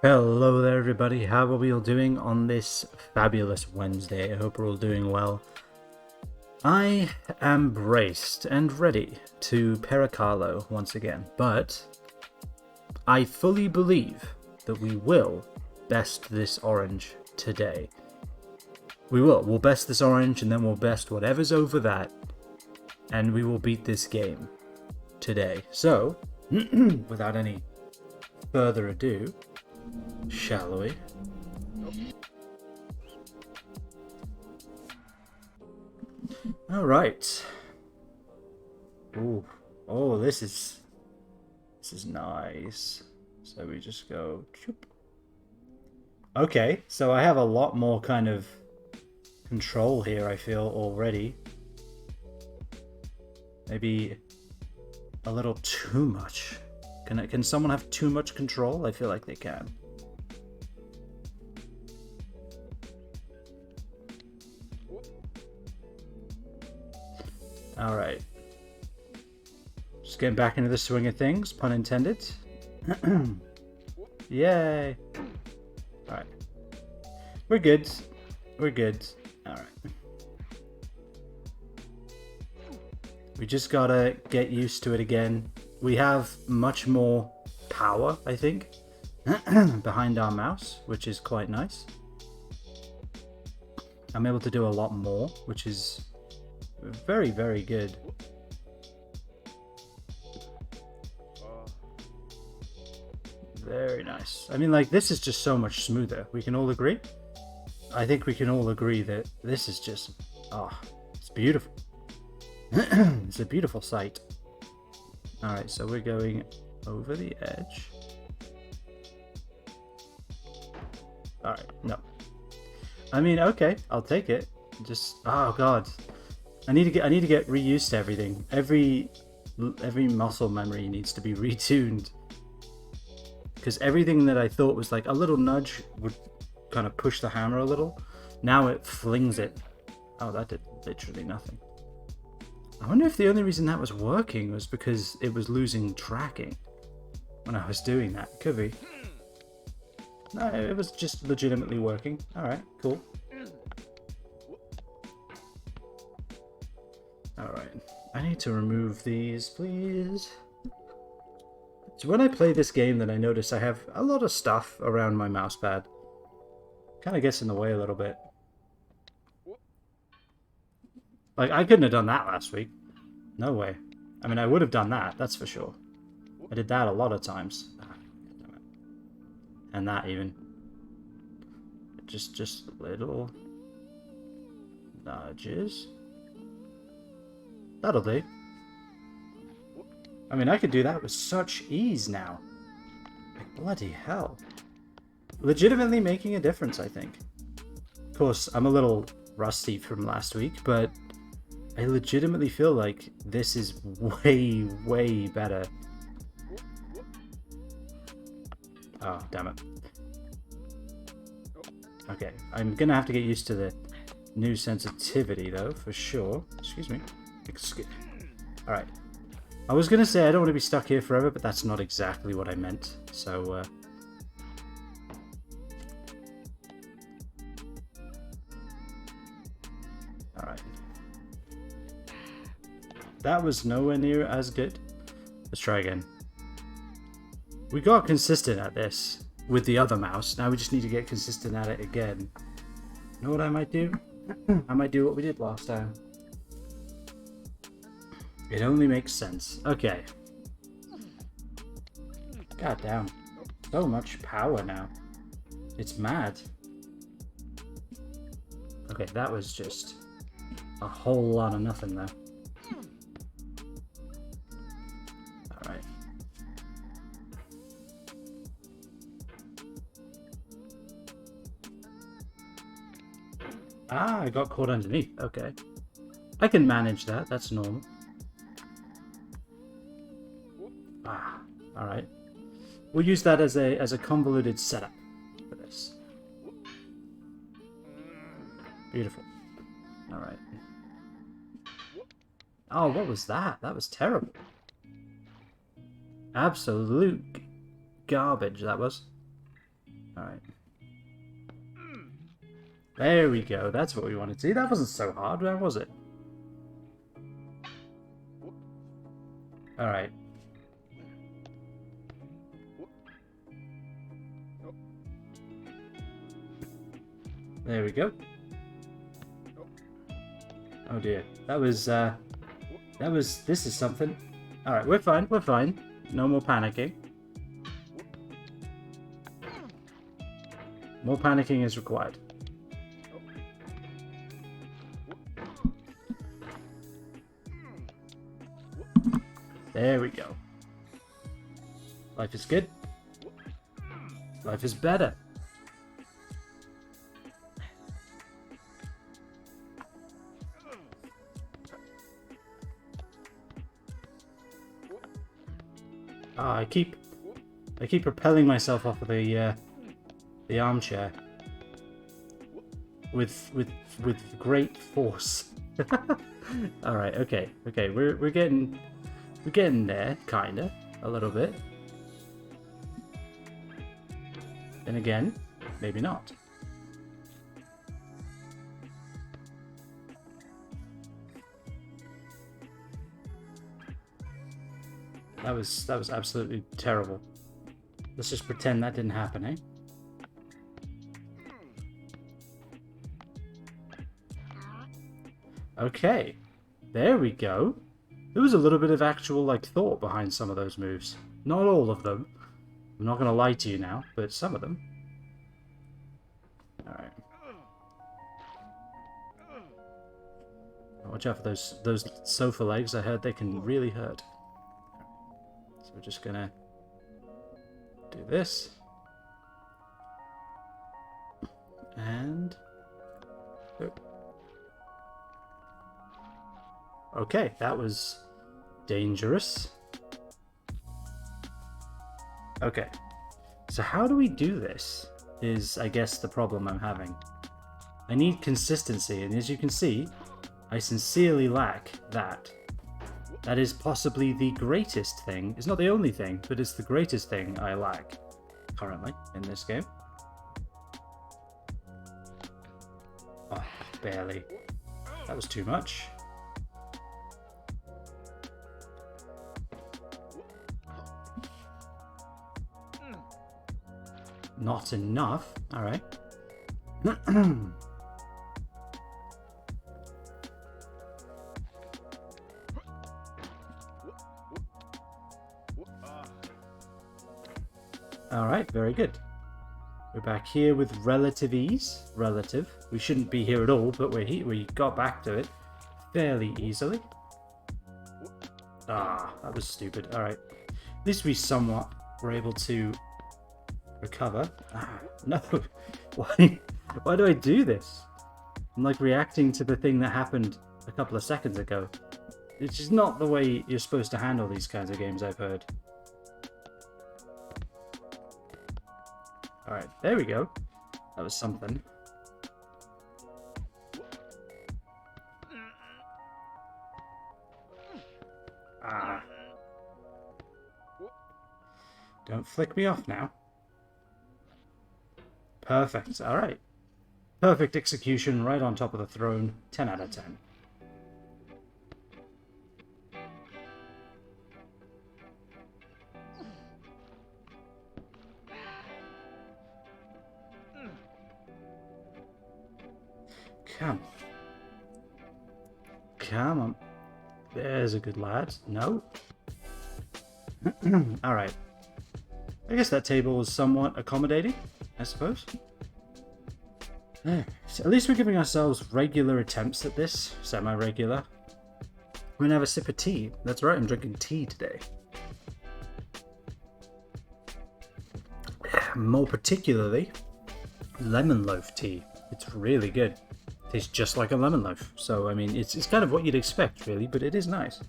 Hello there everybody, how are we all doing on this fabulous Wednesday? I hope we're all doing well. I am braced and ready to Pericalo once again, but I fully believe that we will best this orange today. We'll best this orange and then we'll best whatever's over that, and we will beat this game today. So, without any further ado, shall we? All right. Ooh. Oh, this is nice. So we just go. Choop. Okay, so I have a lot more kind of control here, I feel already. Maybe a little too much. Can someone have too much control? I feel like they can. Alright. Just getting back into the swing of things, pun intended. Yay! Alright. We're good. We're good. Alright. We just gotta get used to it again. We have much more power, I think, behind our mouse, which is quite nice. I'm able to do a lot more, which is very, very good. Very nice. I mean, like, this is just so much smoother. We can all agree? I think we can all agree that this is just... it's beautiful. It's a beautiful sight. Alright, so we're going over the edge. Alright, no. I mean, okay, I'll take it. Just... oh, God. I need to get reused to everything. Every muscle memory needs to be retuned. Because everything that I thought was like a little nudge would kind of push the hammer a little. Now it flings it. Oh, that did literally nothing. I wonder if the only reason that was working was because it was losing tracking when I was doing that. Could be. No, it was just legitimately working. Alright, cool. Alright, I need to remove these, please. So when I play this game, then I notice I have a lot of stuff around my mousepad. Kind of gets in the way a little bit. Like, I couldn't have done that last week. No way. I mean, I would have done that, that's for sure. I did that a lot of times. And that even. Just little nudges. That'll do. I mean, I could do that with such ease now. Like, bloody hell. Legitimately making a difference, I think. Of course, I'm a little rusty from last week, but I legitimately feel like this is way, way better. Oh, damn it. Okay, I'm gonna have to get used to the new sensitivity, though, for sure. Excuse me. Alright. I was gonna say I don't want to be stuck here forever, but that's not exactly what I meant. So, alright. That was nowhere near as good. Let's try again. We got consistent at this with the other mouse. Now we just need to get consistent at it again. You know what I might do? I might do what we did last time. It only makes sense. Okay. God damn. So much power now. It's mad. Okay, that was just a whole lot of nothing there. Alright. Ah, I got caught underneath. Okay. I can manage that. That's normal. Ah, alright. We'll use that as a convoluted setup for this. Beautiful. Alright. Oh, what was that? That was terrible. Absolute garbage, that was. Alright. There we go. That's what we wanted to see. That wasn't so hard, where was it? Alright. There we go. Oh dear. This is something. Alright, we're fine, we're fine. No more panicking. More panicking is required. There we go. Life is good. Life is better. Ah, I keep propelling myself off of the armchair with great force. All right, okay, we're getting there, kinda, a little bit. Then again, maybe not. That was absolutely terrible. Let's just pretend that didn't happen, eh? Okay, there we go. There was a little bit of actual, like, thought behind some of those moves. Not all of them. I'm not going to lie to you now, but some of them. Alright. Watch out for those sofa legs. I heard they can really hurt. So we're just going to do this. And... okay, that was dangerous. Okay, so how do we do this is, I guess, the problem I'm having. I need consistency, and as you can see, I sincerely lack that. That is possibly the greatest thing. It's not the only thing, but it's the greatest thing I lack currently in this game. Oh, barely. That was too much. Not enough. Alright. Alright, very good. We're back here with relative ease. Relative. We shouldn't be here at all, but we're here. We got back to it fairly easily. Ah, that was stupid. Alright. At least we somewhat were able to recover. Ah, no. Why do I do this? I'm like reacting to the thing that happened a couple of seconds ago. It's just not the way you're supposed to handle these kinds of games, I've heard. Alright, there we go. That was something. Ah. Don't flick me off now. Perfect, alright. Perfect execution right on top of the throne. 10 out of 10. Come. Come on. There's a good lad. No. Alright. I guess that table was somewhat accommodating, I suppose. So at least we're giving ourselves regular attempts at this. Semi-regular. We're gonna have a sip of tea. That's right, I'm drinking tea today. More particularly, lemon loaf tea. It's really good. Tastes just like a lemon loaf. So, I mean, it's kind of what you'd expect, really, but it is nice.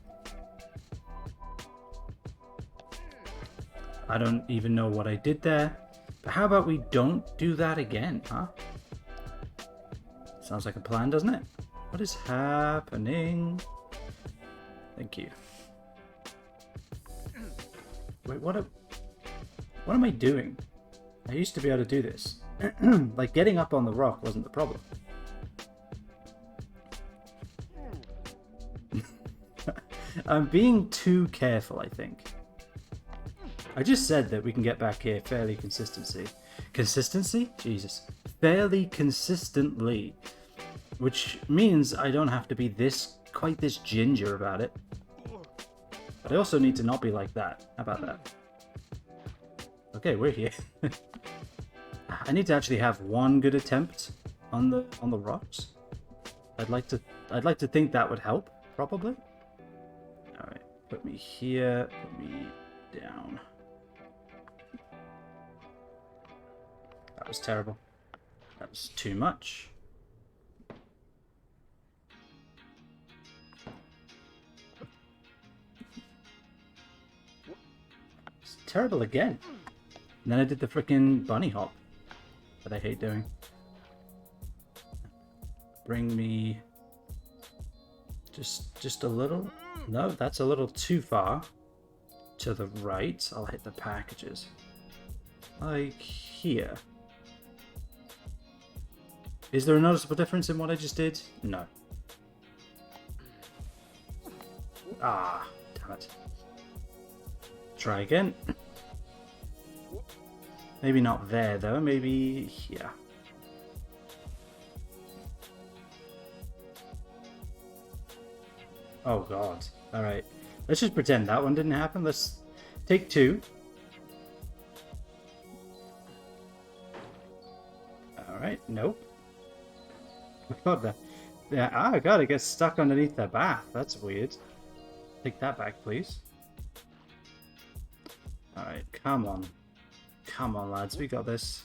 I don't even know what I did there. But how about we don't do that again, huh? Sounds like a plan, doesn't it? What is happening? Thank you. Wait, what am I doing? I used to be able to do this. Like, getting up on the rock wasn't the problem. I'm being too careful, I think. I just said that we can get back here fairly consistently. Consistency? Jesus. Fairly consistently. Which means I don't have to be quite this ginger about it. But I also need to not be like that. How about that? Okay, we're here. I need to actually have one good attempt on the rocks. I'd like to think that would help, probably. Alright, put me here, put me down. That was terrible. That was too much. It's terrible again. And then I did the frickin' bunny hop that I hate doing. Bring me just a little. No, that's a little too far to the right. I'll hit the packages. Like here. Is there a noticeable difference in what I just did? No. Ah, damn it. Try again. Maybe not there though, maybe here. Oh god. Alright. Let's just pretend that one didn't happen. Let's take two. Alright, nope. God, I gotta get stuck underneath the bath. That's weird. Take that back, please. Alright, come on. Come on, lads, we got this.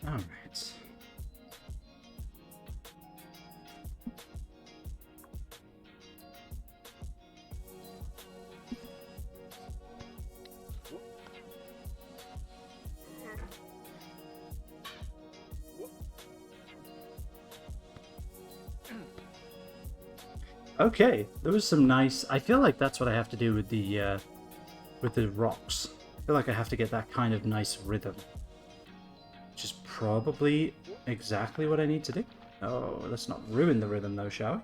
Alright. Okay, there was some nice. I feel like that's what I have to do with the rocks. I feel like I have to get that kind of nice rhythm, which is probably exactly what I need to do. Oh, let's not ruin the rhythm though, shall we?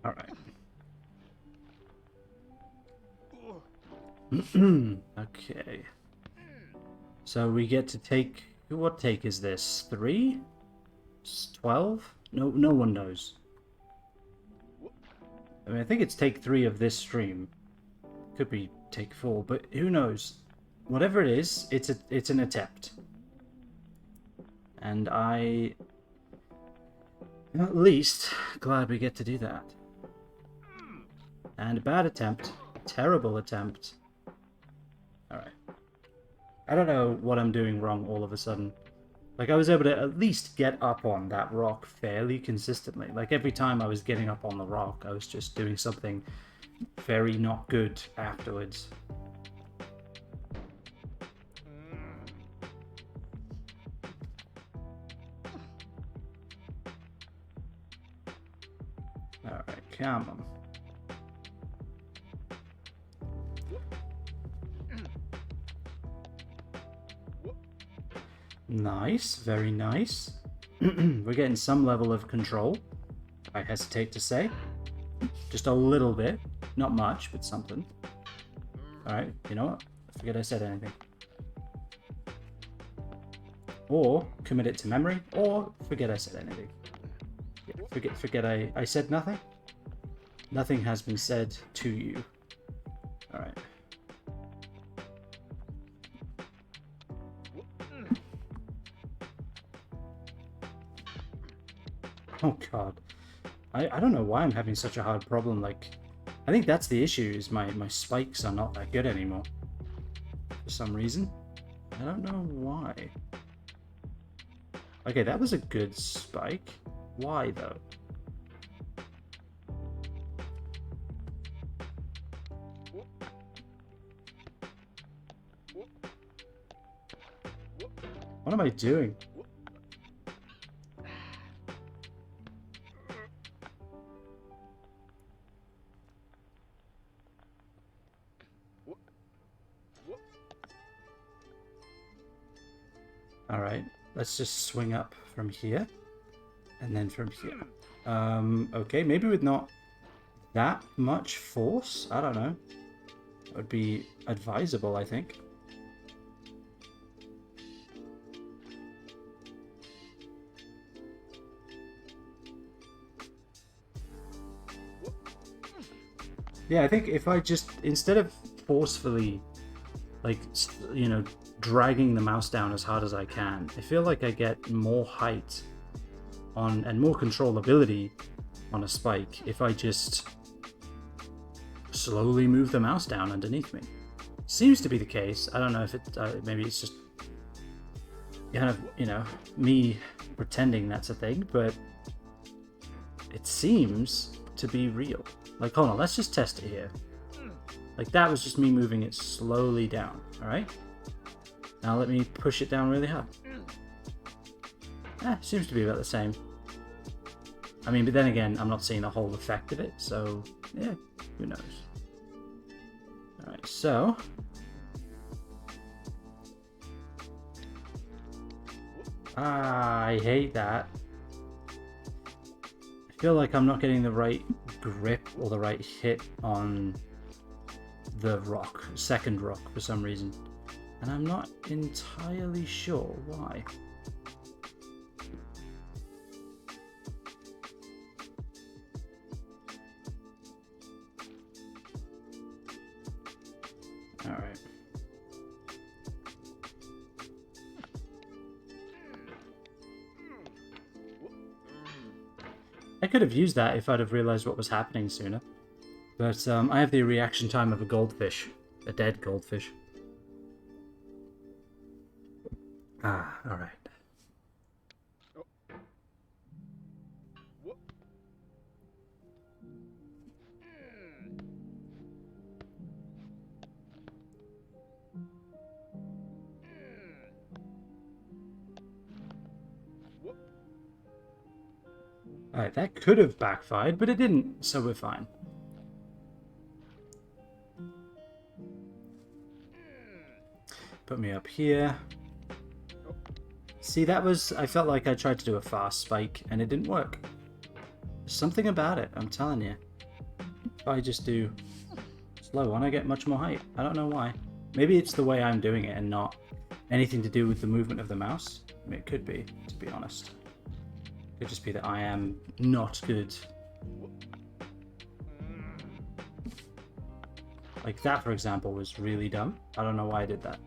All right. Okay. So we get to take. What take is this? 3? 12? No one knows. I mean, I think it's take 3 of this stream. Could be take 4, but who knows? Whatever it is, it's an attempt. And I am at least glad we get to do that. And a bad attempt. Terrible attempt. Alright. I don't know what I'm doing wrong all of a sudden. Like, I was able to at least get up on that rock fairly consistently. Like, every time I was getting up on the rock, I was just doing something very not good afterwards. Alright, come on. Nice, very nice. We're getting some level of control, I hesitate to say. Just a little bit. Not much, but something. Alright, you know what? Forget I said anything. Or commit it to memory, or forget I said anything. Yeah, forget I said nothing. Nothing has been said to you. Alright. Oh god. I don't know why I'm having such a hard problem. Like, I think that's the issue, is my spikes are not that good anymore. For some reason. I don't know why. Okay, that was a good spike. Why though? What am I doing? Alright, let's just swing up from here. And then from here. Okay, maybe with not that much force? I don't know. That would be advisable, I think. Yeah, I think if I just, instead of forcefully, like, you know, dragging the mouse down as hard as I can, I feel like I get more height on and more controllability on a spike if I just slowly move the mouse down underneath me. Seems to be the case. I don't know if it, maybe it's just kind of, you know, me pretending that's a thing, but it seems to be real. Like, hold on, let's just test it here. Like, that was just me moving it slowly down, alright? Now let me push it down really hard. Seems to be about the same. I mean, but then again, I'm not seeing the whole effect of it, so, yeah, who knows. Alright, so... I hate that. I feel like I'm not getting the right grip or the right hit on the rock, second rock, for some reason. And I'm not entirely sure why. Alright. I could have used that if I'd have realized what was happening sooner. But I have the reaction time of a goldfish. A dead goldfish. Ah, alright. Alright, that could have backfired, but it didn't, so we're fine. Put me up here. See, that was... I felt like I tried to do a fast spike, and it didn't work. There's something about it, I'm telling you. If I just do slow one, I get much more height. I don't know why. Maybe it's the way I'm doing it and not anything to do with the movement of the mouse. I mean, it could be, to be honest. It could just be that I am not good. Like that, for example, was really dumb. I don't know why I did that.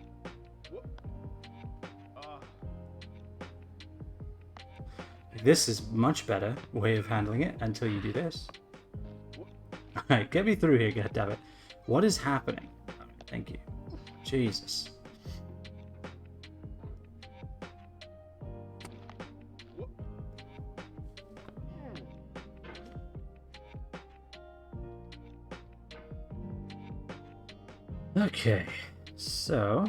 This is much better way of handling it until you do this. Alright, get me through here, goddammit. What is happening? Thank you. Jesus. Okay, so...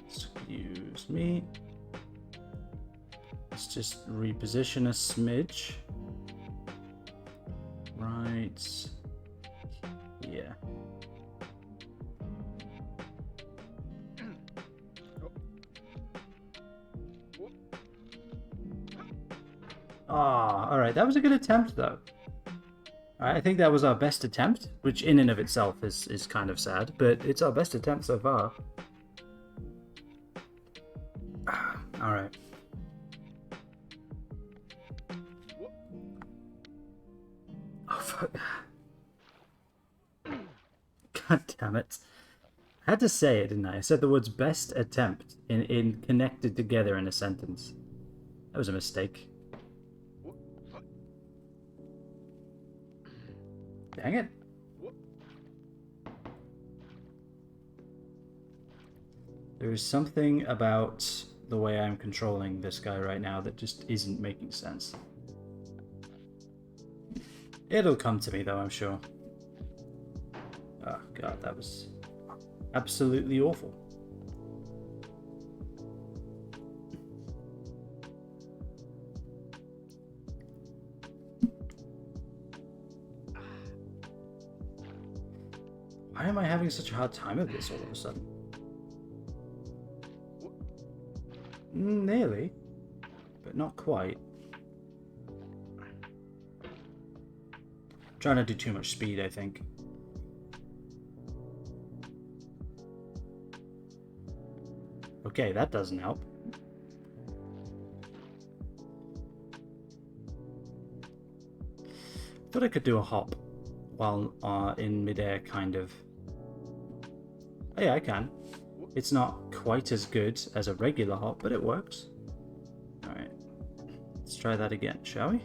Excuse me. Let's just reposition a smidge. Right here. Ah, alright, that was a good attempt though. I think that was our best attempt, which in and of itself is kind of sad, but it's our best attempt so far. Alright. Oh, fuck. God damn it. I had to say it, didn't I? I said the words best attempt in connected together in a sentence. That was a mistake. Dang it. There is something about the way I'm controlling this guy right now that just isn't making sense. It'll come to me though, I'm sure. Oh god, that was absolutely awful. Why am I having such a hard time with this all of a sudden? Nearly, but not quite. Trying to do too much speed, I think. Okay, that doesn't help. Thought I could do a hop while in midair, kind of. Oh, yeah, I can. It's not quite as good as a regular hop, but it works. Alright. Let's try that again, shall we?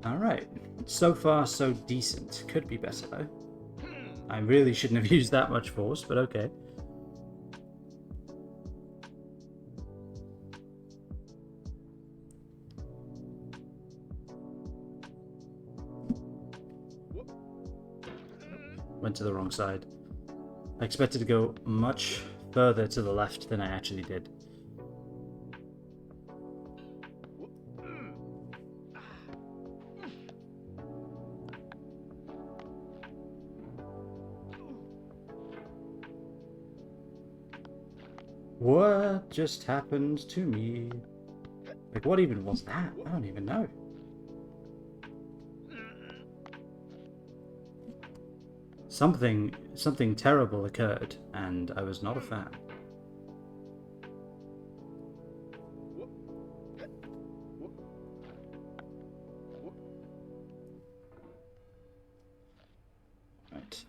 Alright. So far, so decent. Could be better, though. I really shouldn't have used that much force, but okay. Went to the wrong side. I expected to go much further to the left than I actually did. What just happened to me? Like, what even was that? I don't even know. Something terrible occurred, and I was not a fan. Right.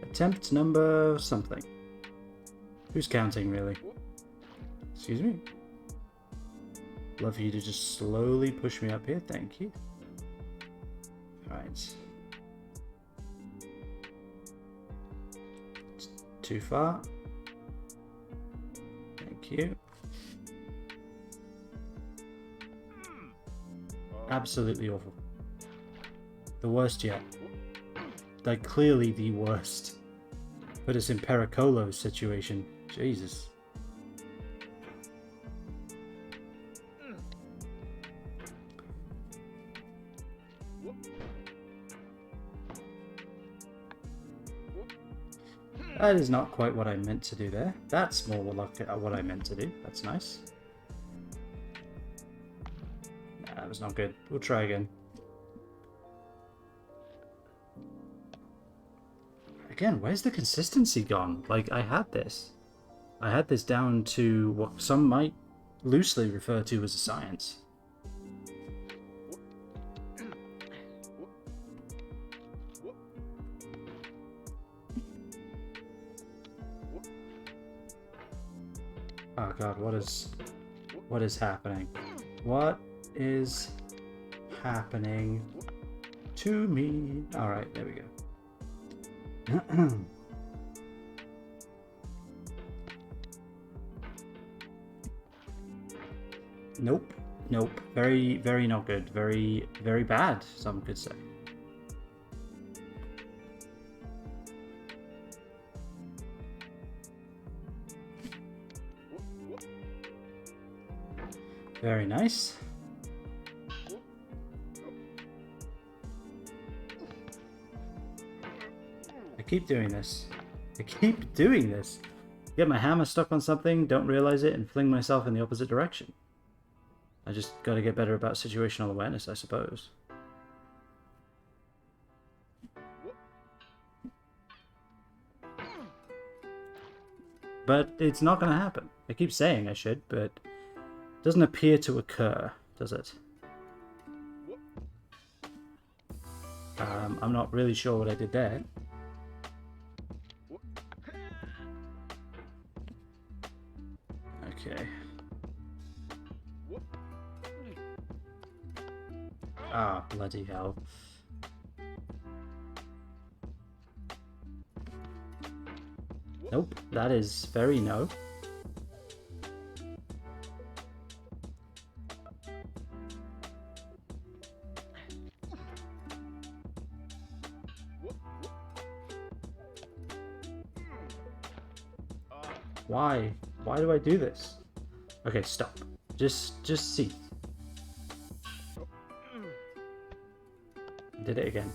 Attempt number something. Who's counting, really? Excuse me? Love for you to just slowly push me up here, thank you. Alright. Too far. Thank you. Absolutely awful. The worst yet. Like, clearly the worst. Put us in Pericolo's situation. Jesus. That is not quite what I meant to do there. That's more like what I meant to do. That's nice. Nah, that was not good. We'll try again. Again, where's the consistency gone? Like, I had this. I had this down to what some might loosely refer to as a science. Oh god, what is happening? What is happening to me? Alright, there we go. Nope. Nope. Very, very not good. Very, very bad, some could say. Very nice. I keep doing this. I keep doing this. Get my hammer stuck on something, don't realize it, and fling myself in the opposite direction. I just gotta get better about situational awareness, I suppose. But it's not gonna happen. I keep saying I should, but it doesn't appear to occur, does it? I'm not really sure what I did there. Okay. Ah, bloody hell. Nope, that is very no. Why? Why do I do this? Okay, stop. Just see. Did it again.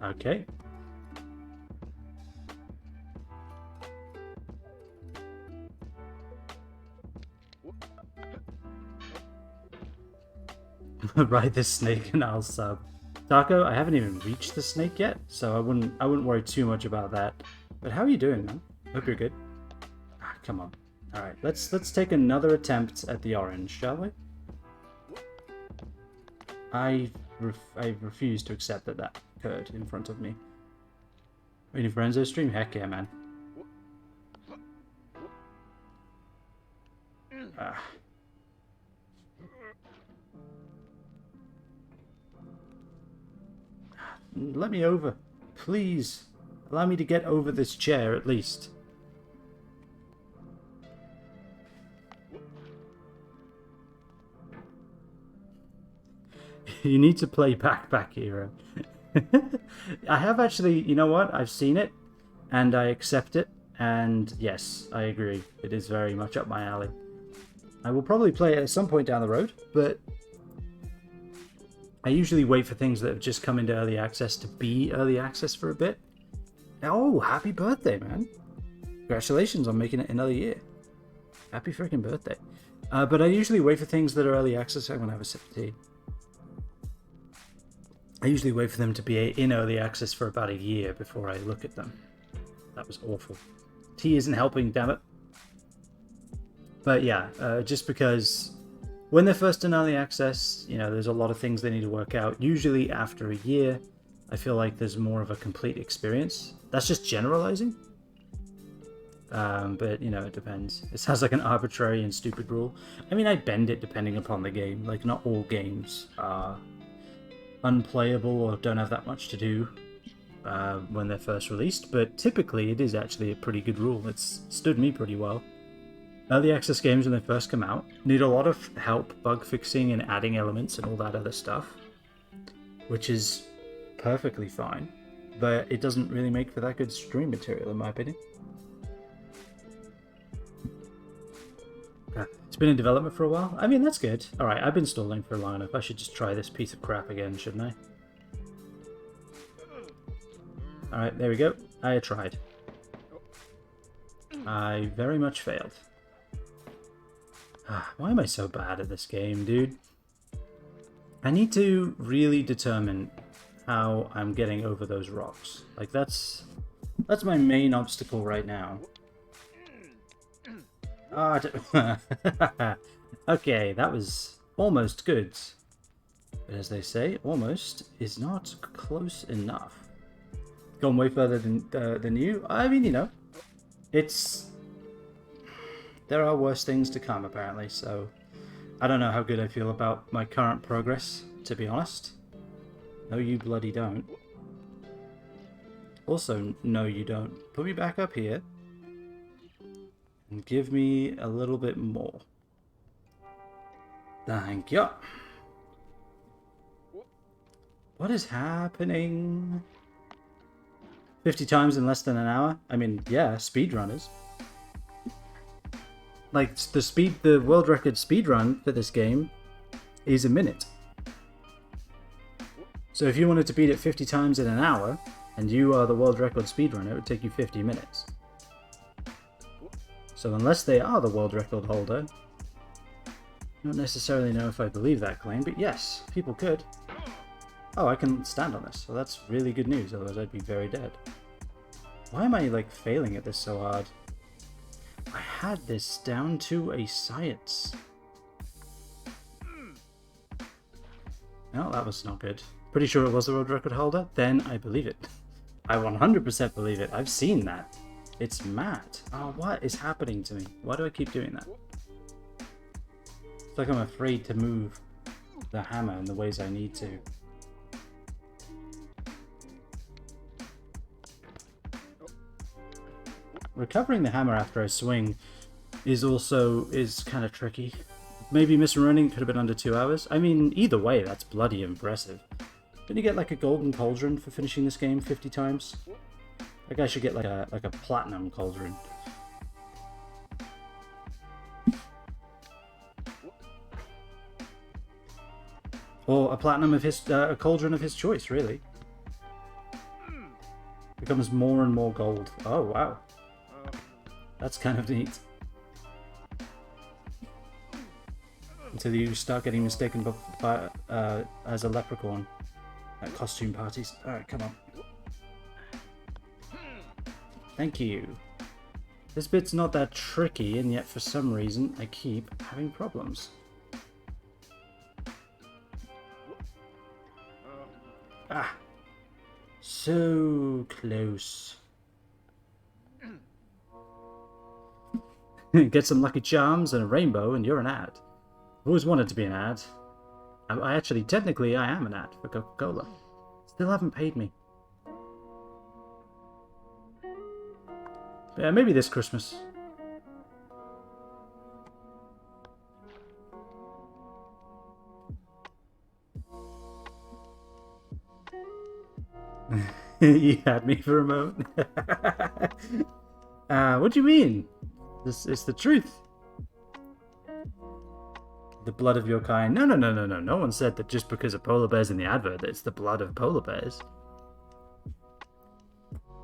Okay. Ride this snake and I'll sub. Taco, I haven't even reached the snake yet, so I wouldn't worry too much about that. But how are you doing, man? Hope you're good. Ah, come on. All right, let's take another attempt at the orange, shall we? I refuse to accept that occurred in front of me. Waiting for Enzo stream? Heck yeah, man. Let me over. Please. Allow me to get over this chair, at least. You need to play Backpack Hero. I have actually, you know what? I've seen it, and I accept it, and yes, I agree. It is very much up my alley. I will probably play it at some point down the road, but I usually wait for things that have just come into early access to be early access for a bit. Oh, happy birthday, man. Congratulations on making it another year. Happy freaking birthday. But I usually wait for things that are early access. I'm going to have a sip of tea. I usually wait for them to be in early access for about a year before I look at them. That was awful. Tea isn't helping, damn it. But yeah, just because when they're first in early access, you know, there's a lot of things they need to work out. Usually after a year, I feel like there's more of a complete experience. That's just generalizing. But, you know, it depends. It sounds like an arbitrary and stupid rule. I mean, I bend it depending upon the game. Like, not all games are unplayable or don't have that much to do when they're first released. But typically, it is actually a pretty good rule. It's stood me pretty well. Early access games, when they first come out, need a lot of help bug fixing and adding elements and all that other stuff, which is perfectly fine, but it doesn't really make for that good stream material, in my opinion. It's been in development for a while. I mean, that's good. Alright, I've been stalling for long enough. I should just try this piece of crap again, shouldn't I? Alright, there we go. I tried. I very much failed. Why am I so bad at this game, dude? I need to really determine how I'm getting over those rocks. Like, that's my main obstacle right now. Okay, that was almost good. But as they say, almost is not close enough. Gone way further than you. I mean, you know, there are worse things to come, apparently, so I don't know how good I feel about my current progress, to be honest. No, you bloody don't. Also, no, you don't. Put me back up here and give me a little bit more. Thank you. What is happening? 50 times in less than an hour? I mean, yeah, speedrunners. Like, the world record speedrun for this game is a minute. So if you wanted to beat it 50 times in an hour, and you are the world record speedrunner, it would take you 50 minutes. So unless they are the world record holder, I don't necessarily know if I believe that claim, but yes, people could. Oh, I can stand on this, so that's really good news, otherwise I'd be very dead. Why am I, like, failing at this so hard? I had this down to a science. No, that was not good. Pretty sure it was the world record holder? Then I believe it. I 100% believe it. I've seen that. It's mad. Oh, what is happening to me? Why do I keep doing that? It's like I'm afraid to move the hammer in the ways I need to. Recovering the hammer after I swing is kind of tricky. Maybe misrunning could have been under 2 hours. I mean, either way, that's bloody impressive. Didn't you get like a golden cauldron for finishing this game 50 times? That guy should get like a platinum cauldron. Or a platinum of his a cauldron of his choice, really. Becomes more and more gold. Oh wow, that's kind of neat. Until you start getting mistaken by, as a leprechaun at costume parties. Alright, come on. Thank you. This bit's not that tricky, and yet for some reason I keep having problems. Ah! So close. Get some Lucky Charms and a rainbow and you're an ad. I've always wanted to be an ad. I actually, technically, I am an ad for Coca-Cola. Still haven't paid me. Yeah, maybe this Christmas. You had me for a moment. What do you mean? This is the truth. The blood of your kind. No. No one said that just because of polar bears in the advert that it's the blood of polar bears.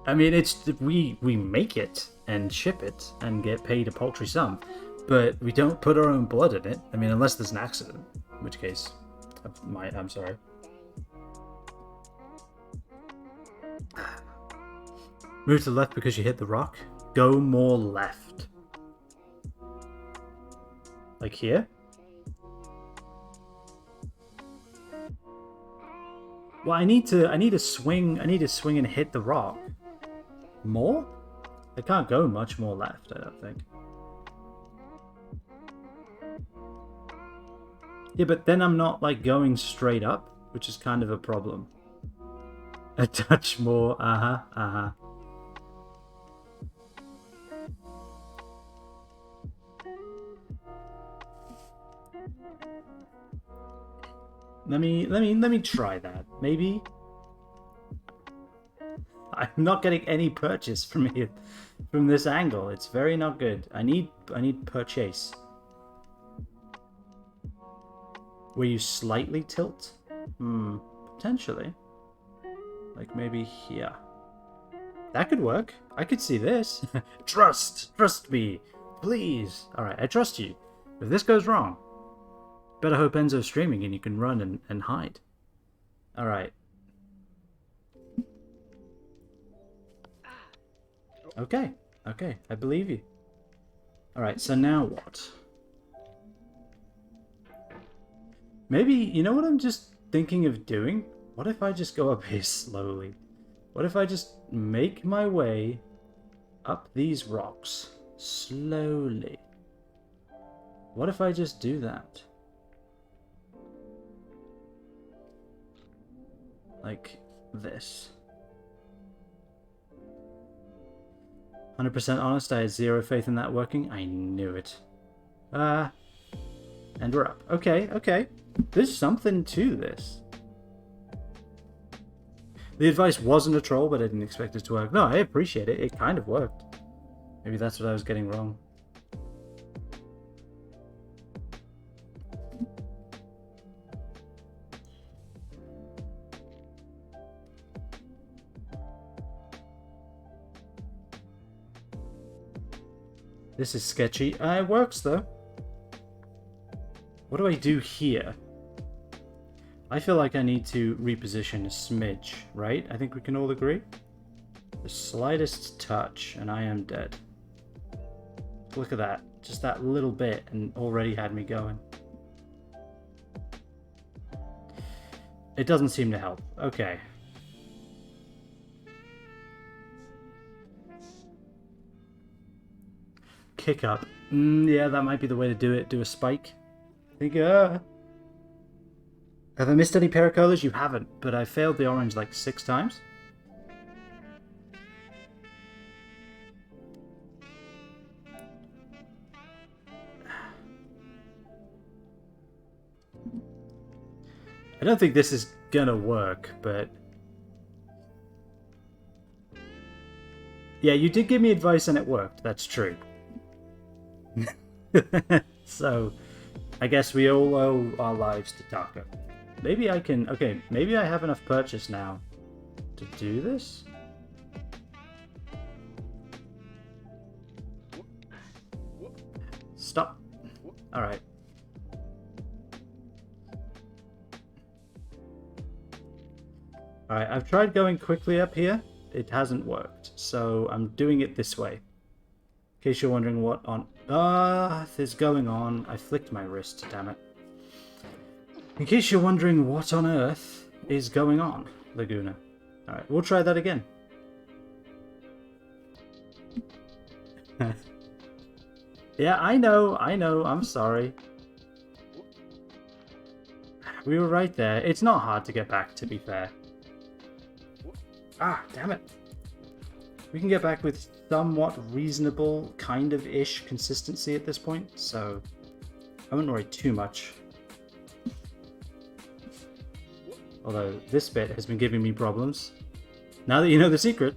I mean, it's we make it and ship it and get paid a paltry sum, but we don't put our own blood in it. I mean, unless there's an accident, in which case, I'm sorry. Move to the left because you hit the rock. Go more left. Like here? Well, I need to swing and hit the rock. More? I can't go much more left, I don't think. Yeah, but then I'm not like going straight up, which is kind of a problem. A touch more, Let me try that. Maybe. I'm not getting any purchase from here, from this angle. It's very not good. I need purchase. Where you slightly tilt? Potentially. Like maybe here. That could work. I could see this. Trust me, please. All right, I trust you. If this goes wrong, better hope Enzo's streaming and you can run and hide. All right. Okay, I believe you. Alright, so now what? Maybe, you know what I'm just thinking of doing? What if I just go up here slowly? What if I just make my way up these rocks slowly? What if I just do that? Like this. 100% honest, I had zero faith in that working. I knew it. And we're up. Okay. There's something to this. The advice wasn't a troll, but I didn't expect it to work. No, I appreciate it. It kind of worked. Maybe that's what I was getting wrong. This is sketchy. It works, though. What do I do here? I feel like I need to reposition a smidge, right? I think we can all agree. The slightest touch, and I am dead. Look at that. Just that little bit, and already had me going. It doesn't seem to help. Okay. Kick up. Yeah, that might be the way to do it. Do a spike. I think, have I missed any Paracolas? You haven't, but I failed the orange like 6 times. I don't think this is gonna work, but... Yeah, you did give me advice and it worked. That's true. So, I guess we all owe our lives to Taco. Maybe I can... Okay, maybe I have enough purchase now to do this? Stop. Alright. Alright, I've tried going quickly up here. It hasn't worked, so I'm doing it this way. In case you're wondering what on earth is going on. I flicked my wrist, damn it. In case you're wondering what on earth is going on, Laguna. Alright, we'll try that again. Yeah, I know, I'm sorry. We were right there. It's not hard to get back, to be fair. Ah, damn it. We can get back with somewhat reasonable, kind of ish consistency at this point, so I wouldn't worry too much. Although this bit has been giving me problems. Now that you know the secret,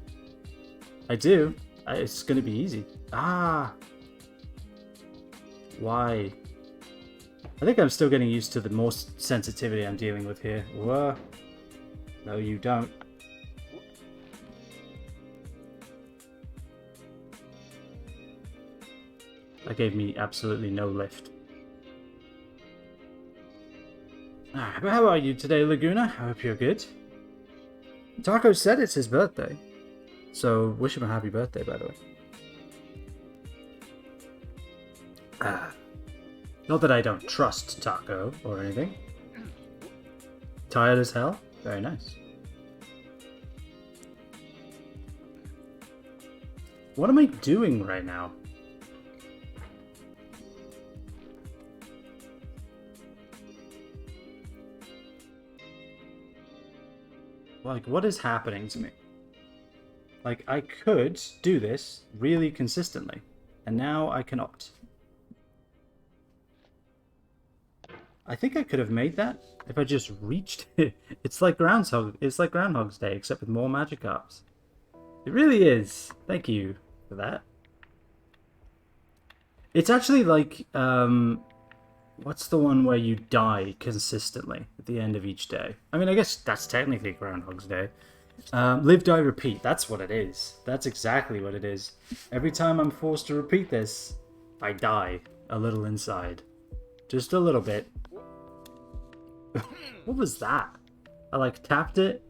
I do. It's going to be easy. Ah! Why? I think I'm still getting used to the more sensitivity I'm dealing with here. Whoa. No, you don't. That gave me absolutely no lift. But how are you today, Laguna? I hope you're good. Taco said it's his birthday. So, wish him a happy birthday, by the way. Not that I don't trust Taco or anything. Tired as hell? Very nice. What am I doing right now? Like, what is happening to me? Like, I could do this really consistently, and now I cannot. I think I could have made that if I just reached it. It's like Groundhog's Day, except with more Magikarps. It really is. Thank you for that. It's actually like, what's the one where you die consistently at the end of each day? I mean, I guess that's technically Groundhog's Day. Live, die, repeat. That's what it is. That's exactly what it is. Every time I'm forced to repeat this, I die a little inside. Just a little bit. What was that? I like tapped it,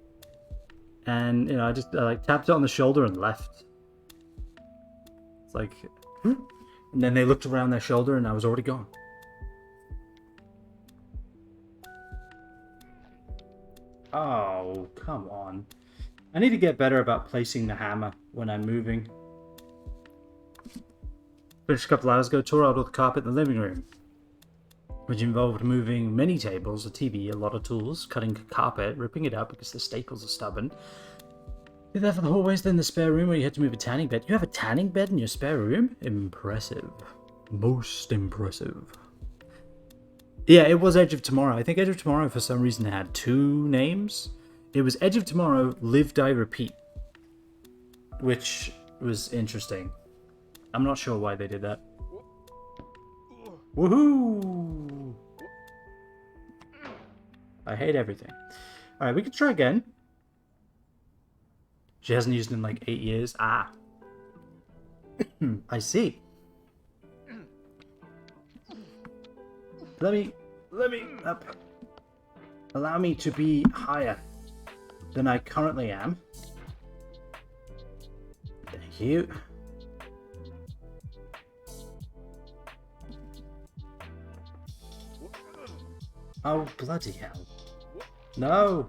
and you know, I like tapped it on the shoulder and left. It's like, and then they looked around their shoulder, and I was already gone. Oh, come on. I need to get better about placing the hammer when I'm moving. Finished a couple hours ago, tore out all the carpet in the living room, which involved moving many tables, a TV, a lot of tools, cutting carpet, ripping it up because the staples are stubborn. Did that for the hallways, then the spare room where you had to move a tanning bed. You have a tanning bed in your spare room? Impressive. Most impressive. Yeah, it was Edge of Tomorrow. I think Edge of Tomorrow, for some reason, had two names. It was Edge of Tomorrow, Live, Die, Repeat, which was interesting. I'm not sure why they did that. Woohoo! I hate everything. Alright, we can try again. She hasn't used it in like 8 years. Ah. I see. Let me up. Allow me to be higher than I currently am. Thank you. Oh, bloody hell. No.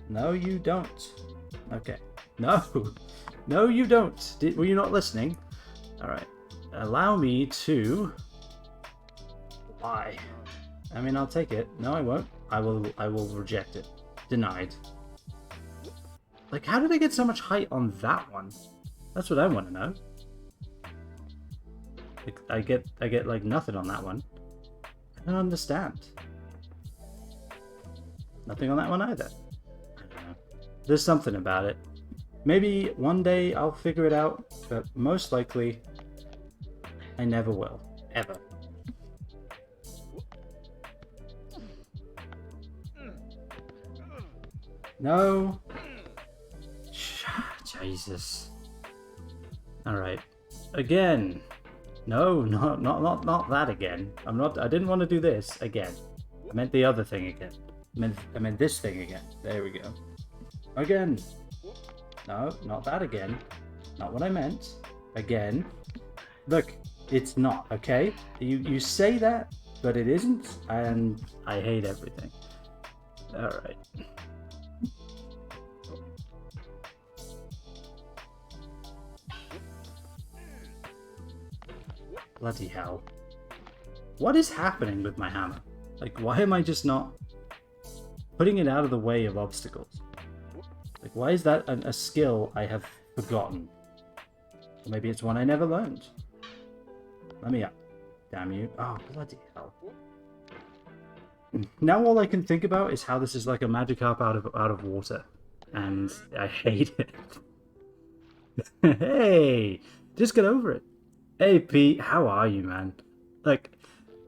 No, you don't. Okay. No. No, you don't. Were you not listening? Alright. Allow me to... Why? I mean, I'll take it. No, I won't. I will reject it. Denied. Like, how did I get so much height on that one? That's what I want to know. Like, I get like nothing on that one. I don't understand. Nothing on that one either. I don't know. There's something about it. Maybe one day I'll figure it out, but most likely I never will. Ever. No. Jesus. Alright. Again. No, not that again. I didn't want to do this again. I meant the other thing again. I meant this thing again. There we go. Again. No, not that again. Not what I meant. Again. Look, it's not, okay? You say that, but it isn't, and I hate everything. Alright. Bloody hell. What is happening with my hammer? Like, why am I just not putting it out of the way of obstacles? Like, why is that a skill I have forgotten? Or maybe it's one I never learned. Let me up. Damn you. Oh, bloody hell. Now all I can think about is how this is like a Magikarp out of water. And I hate it. Hey! Just get over it. Hey Pete, how are you, man? Like,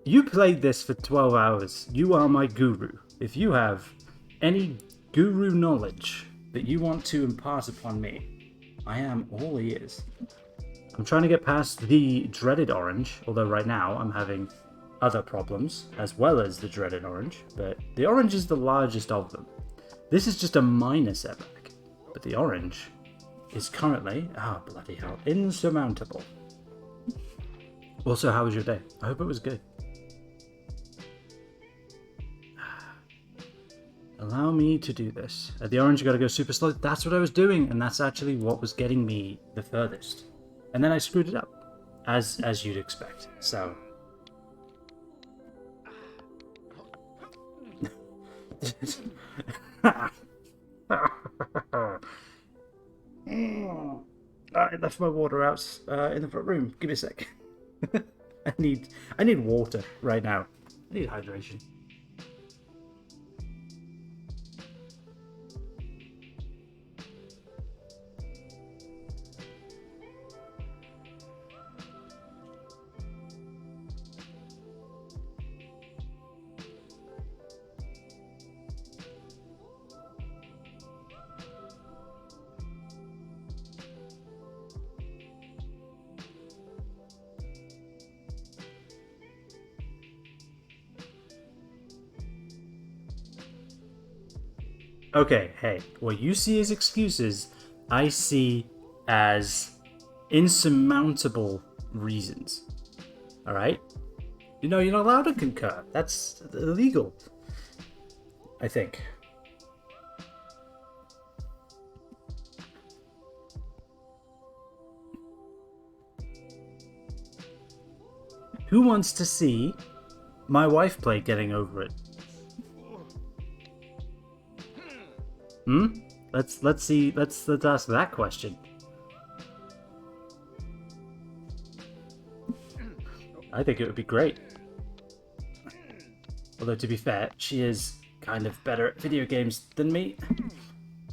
you played this for 12 hours. You are my guru. If you have any guru knowledge that you want to impart upon me, I am all ears. I'm trying to get past the dreaded orange, although right now I'm having other problems, as well as the dreaded orange, but the orange is the largest of them. This is just a minor setback, but the orange is currently, bloody hell, insurmountable. Also, how was your day? I hope it was good. Allow me to do this. At the orange, you gotta go super slow. That's what I was doing, and that's actually what was getting me the furthest. And then I screwed it up, as you'd expect. So. I left my water out in the front room. Give me a sec. I need water right now. I need hydration. Okay, hey, what you see as excuses, I see as insurmountable reasons. Alright? You know, you're not allowed to concur. That's illegal. I think. Who wants to see my wife play Getting Over It? Let's ask that question. I think it would be great. Although to be fair, she is kind of better at video games than me.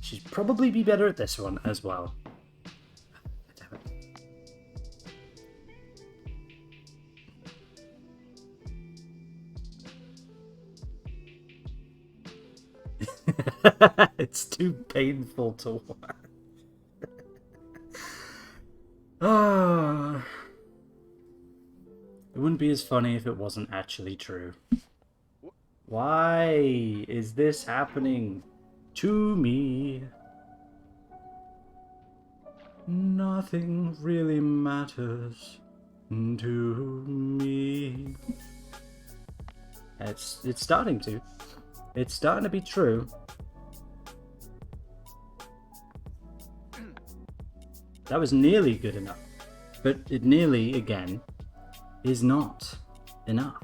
She'd probably be better at this one as well. Damn it. It's too painful to watch. It wouldn't be as funny if it wasn't actually true. Why is this happening to me? Nothing really matters to me. It's starting to. It's starting to be true. That was nearly good enough. But it nearly, again, is not enough.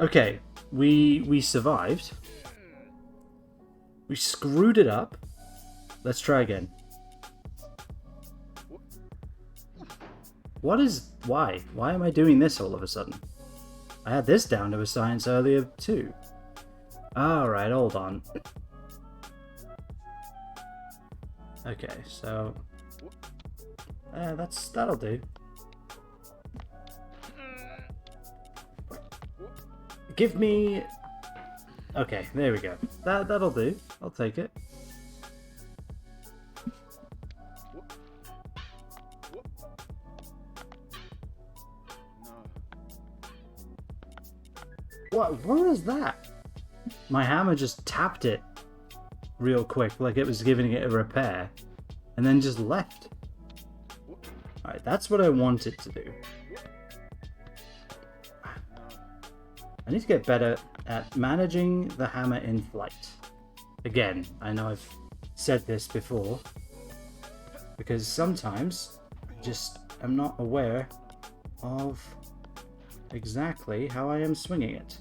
Okay, we survived. We screwed it up. Let's try again. What is... Why? Why am I doing this all of a sudden? I had this down to a science earlier too. Alright, hold on. Okay, so... that'll do. Give me... Okay, there we go. That'll do. I'll take it. What was that? My hammer just tapped it real quick, like it was giving it a repair, and then just left. Alright, that's what I wanted to do. I need to get better at managing the hammer in flight. Again, I know I've said this before, because sometimes I just am not aware of exactly how I am swinging it.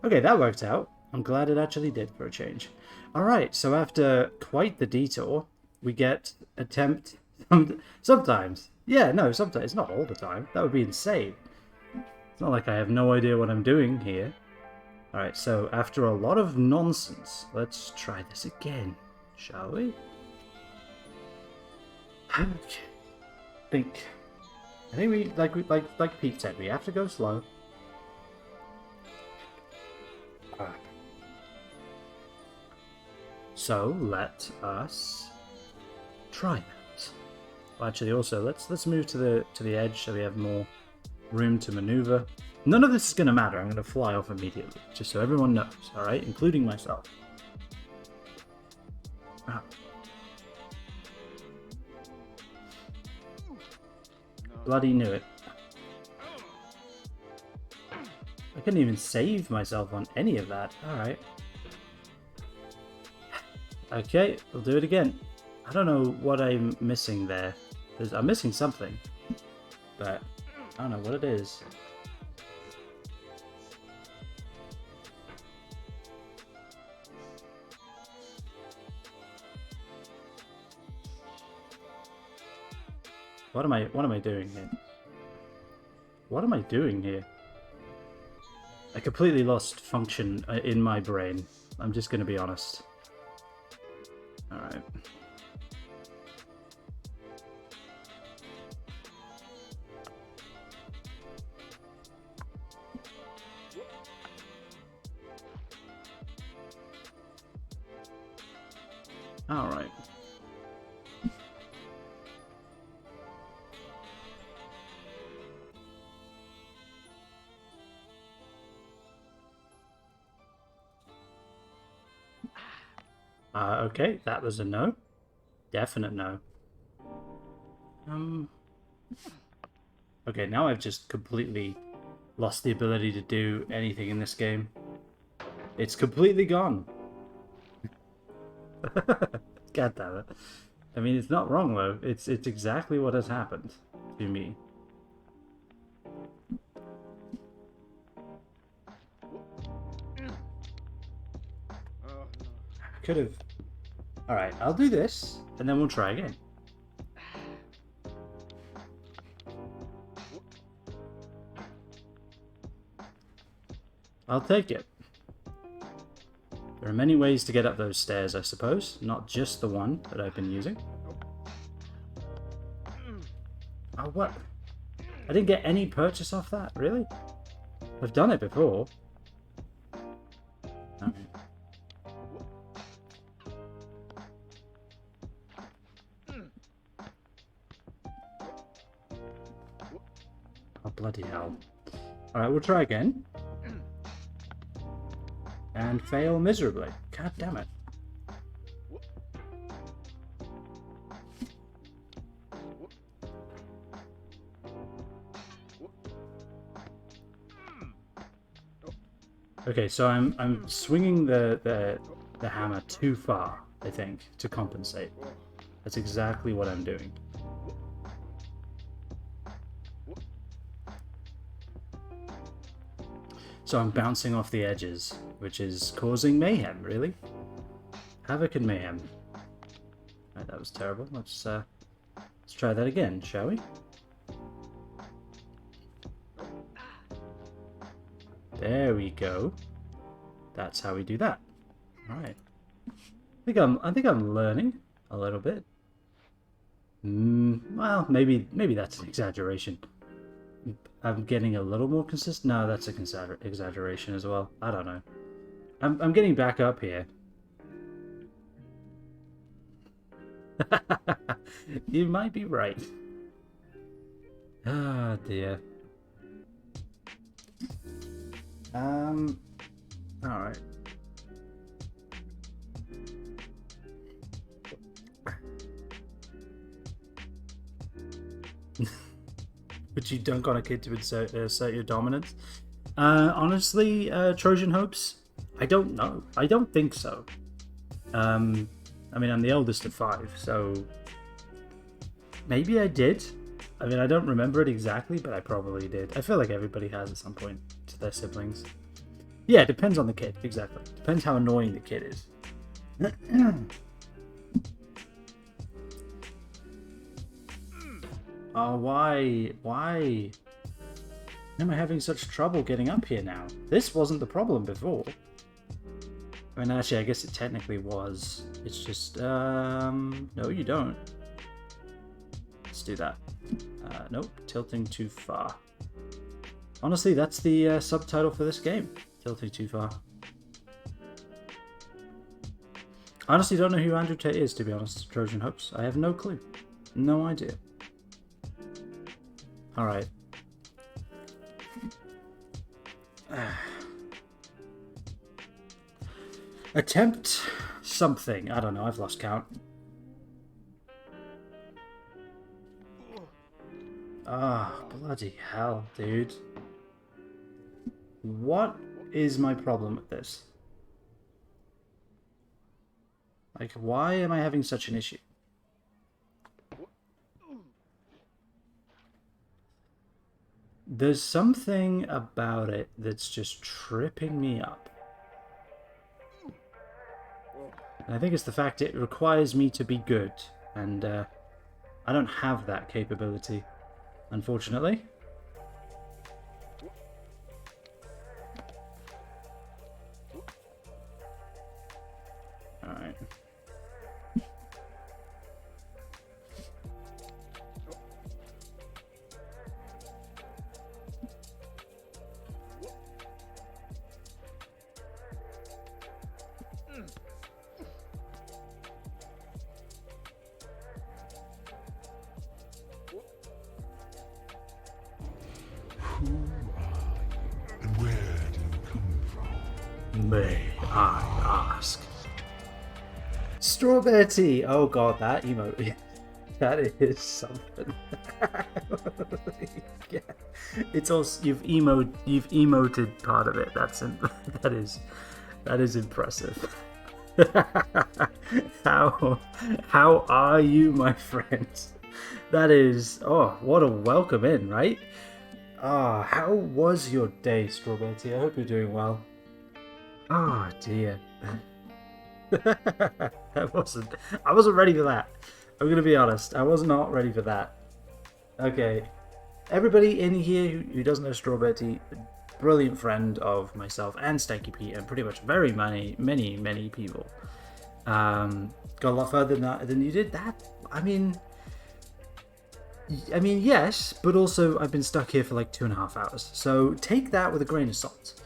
Okay, that worked out. I'm glad it actually did for a change. Alright, so after quite the detour, we get attempt... sometimes. Yeah, no, sometimes. It's not all the time. That would be insane. It's not like I have no idea what I'm doing here. Alright, so after a lot of nonsense, let's try this again, shall we? Okay. I think we like Pete said, we have to go slow. So let us try that. Well, actually, also let's move to the edge so we have more room to maneuver. None of this is going to matter. I'm going to fly off immediately, just so everyone knows. All right, including myself. Ah. Bloody knew it. I couldn't even save myself on any of that. Alright. Okay, we'll do it again. I don't know what I'm missing there. I'm missing something. But I don't know what it is. What am I doing here? What am I doing here? I completely lost function in my brain. I'm just gonna be honest. Alright. Alright. Okay, that was a no. Definite no. Okay, now I've just completely lost the ability to do anything in this game. It's completely gone. God damn it. I mean, it's not wrong though. It's exactly what has happened to me. Could have... Alright, I'll do this, and then we'll try again. I'll take it. There are many ways to get up those stairs, I suppose. Not just the one that I've been using. Oh, what? I didn't get any purchase off that? Really? I've done it before. Okay. Oh, bloody hell. Alright, we'll try again. And fail miserably. God damn it. Okay, so I'm swinging the hammer too far, I think, to compensate. That's exactly what I'm doing. So I'm bouncing off the edges, which is causing mayhem, really. Havoc and mayhem. Right, that was terrible. Let's try that again, shall we? There we go. That's how we do that. All right. I think I'm learning a little bit. Well, maybe that's an exaggeration. I'm getting a little more consistent. No, that's an exaggeration as well. I don't know. I'm getting back up here. You might be right. Ah, dear. Alright. But you dunk on a kid to assert your dominance? Honestly, Trojan Hopes? I don't know. I don't think so. I mean, I'm the eldest of 5, so maybe I did. I mean, I don't remember it exactly, but I probably did. I feel like everybody has at some point to their siblings. Yeah, it depends on the kid, exactly. Depends how annoying the kid is. Oh, why? Why am I having such trouble getting up here now? This wasn't the problem before. I mean, actually, I guess it technically was. It's just, no, you don't. Let's do that. Nope, tilting too far. Honestly, that's the subtitle for this game. Tilting too far. I honestly don't know who Andrew Tate is, to be honest, Trojan Hopes. I have no clue. No idea. Alright. Attempt something. I don't know, I've lost count. Ah, bloody hell, dude. What is my problem with this? Like, why am I having such an issue? There's something about it that's just tripping me up. And I think it's the fact it requires me to be good, and I don't have that capability, unfortunately. Alright. May I ask? Strawberry tea. Oh god, that emote. That is something. Yeah. It's also you've emoted part of it. That is impressive. How are you, my friends? That is what a welcome in, right? How was your day, Strawberry tea? I hope you're doing well. Oh dear. I wasn't ready for that. I'm gonna be honest. I was not ready for that. Okay. Everybody in here who doesn't know Strawberry tea, brilliant friend of myself and Stanky Pete and pretty much very many people. Got a lot further than you did. That I mean yes, but also I've been stuck here for like 2.5 hours. So take that with a grain of salt.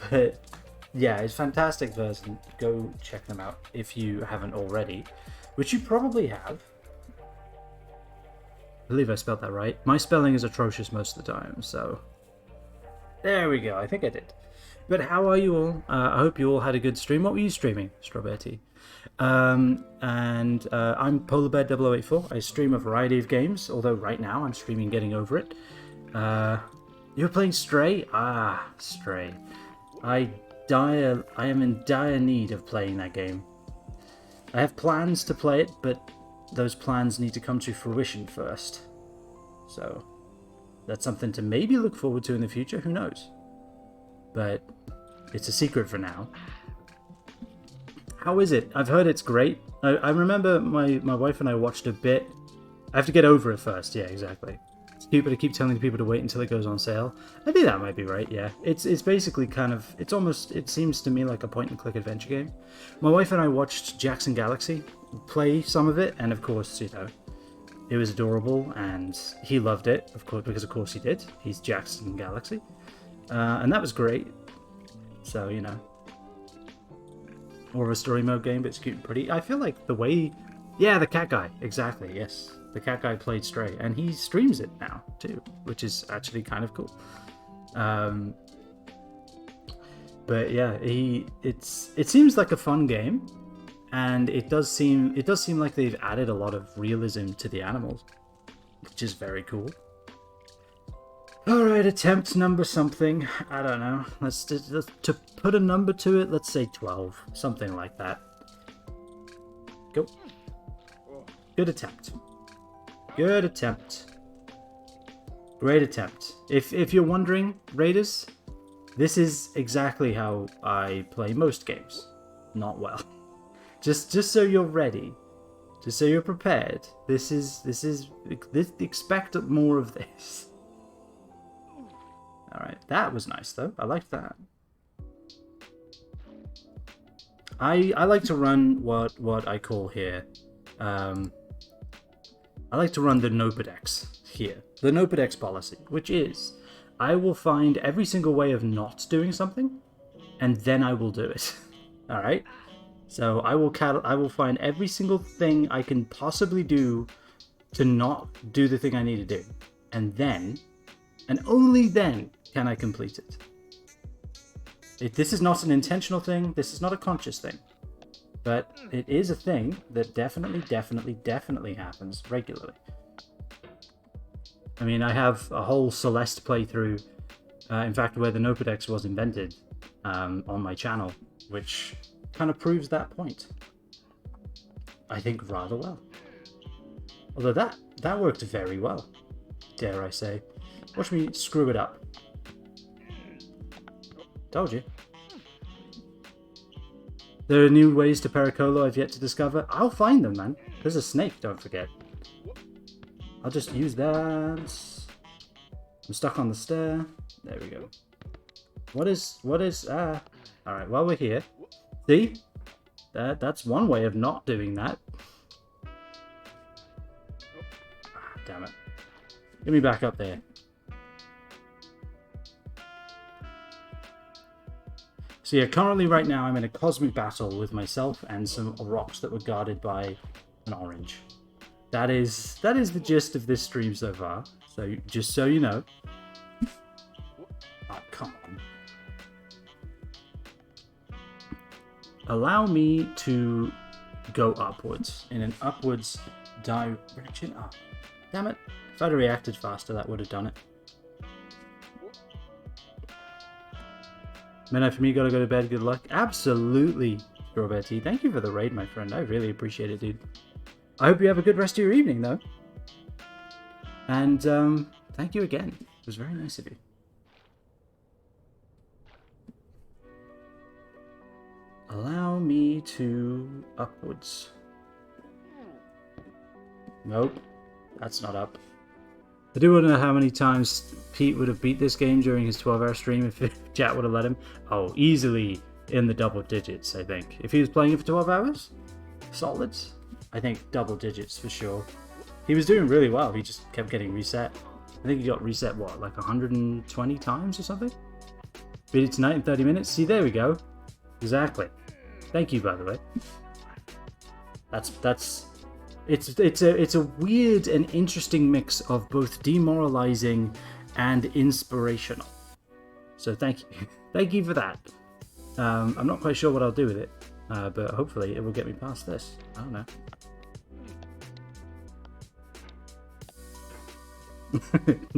But yeah, it's a fantastic version. Go check them out if you haven't already, which you probably have. I believe I spelled that right. My spelling is atrocious most of the time, so there we go. I think I did. But how are you all? I hope you all had a good stream. What were you streaming, Strawberry tea? I'm PolarBear084. I stream a variety of games, although right now I'm streaming Getting Over It. You're playing Stray? Stray. I am in dire need of playing that game. I have plans to play it, but those plans need to come to fruition first. So that's something to maybe look forward to in the future. Who knows? but it's a secret for now. How is it? I've heard it's great. I remember my wife and I watched a bit. I have to get over it first. Yeah, exactly. People to keep telling people to wait until it goes on sale. I think that might be right. Yeah, it's basically kind of, it's almost, it seems to me like a point and click adventure game. My wife and I watched Jackson Galaxy play some of it, and of course, you know, it was adorable, and he loved it, of course, because of course he did. He's Jackson Galaxy, and that was great. So, you know, more of a story mode game, but it's cute and pretty. I feel like the way, yeah, the cat guy, exactly, yes. The cat guy played Stray, and he streams it now too, which is actually kind of cool. But yeah, it seems like a fun game, and it does seem like they've added a lot of realism to the animals, which is very cool. All right, attempt number something. I don't know. Let's to put a number to it. Let's say 12, something like that. Go. Good attempt. Good attempt. Great attempt. If you're wondering, Raiders, this is exactly how I play most games. Not well. Just so you're ready. Just so you're prepared. This expect more of this. Alright, that was nice though. I liked that. I like to run what I call here. I like to run the Nopodex here. The Nopodex policy, which is, I will find every single way of not doing something, and then I will do it. Alright? So I will find every single thing I can possibly do to not do the thing I need to do. And then, and only then, can I complete it. This is not an intentional thing, this is not a conscious thing. But it is a thing that definitely happens regularly. I mean, I have a whole Celeste playthrough, in fact, where the Nopodex was invented, on my channel, which kind of proves that point. I think rather well. Although that worked very well, dare I say. Watch me screw it up. Told you. There are new ways to Pericolo I've yet to discover. I'll find them, man. There's a snake, don't forget. I'll just use that. I'm stuck on the stair. There we go. What is, alright, while we're here. See? That's one way of not doing that. Ah, damn it. Get me back up there. So yeah, currently right now I'm in a cosmic battle with myself and some rocks that were guarded by an orange. That is the gist of this stream so far. So just so you know. Oh, come on. Allow me to go upwards in an upwards direction. Oh, damn it. If I'd reacted faster, that would have done it. Midnight for me, gotta go to bed, good luck. Absolutely, Strawberry. Thank you for the raid, my friend. I really appreciate it, dude. I hope you have a good rest of your evening, though. And, thank you again. It was very nice of you. Allow me to upwards. Nope, that's not up. I do want to know how many times Pete would have beat this game during his 12-hour stream if chat would have let him. Oh, easily in the double digits, I think. If he was playing it for 12 hours? Solids? I think double digits for sure. He was doing really well, he just kept getting reset. I think he got reset, what, like 120 times or something? Beat it tonight in 30 minutes? See, there we go. Exactly. Thank you, by the way. It's a weird and interesting mix of both demoralizing and inspirational. So thank you. Thank you for that. I'm not quite sure what I'll do with it, but hopefully it will get me past this. I don't know.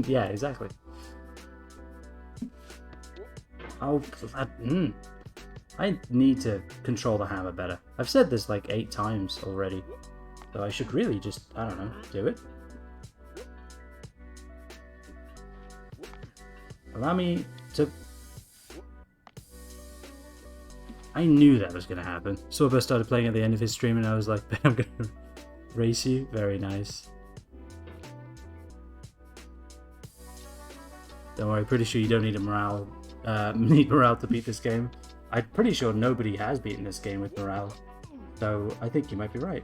Yeah, exactly. I need to control the hammer better. I've said this like 8 times already. So I should really just, I don't know, do it. Allow me to I knew that was going to happen. Sawburst started playing at the end of his stream and I was like, I'm going to race you. Very nice. Don't worry, pretty sure you don't need a morale. Need morale to beat this game. I'm pretty sure nobody has beaten this game with morale. So I think you might be right.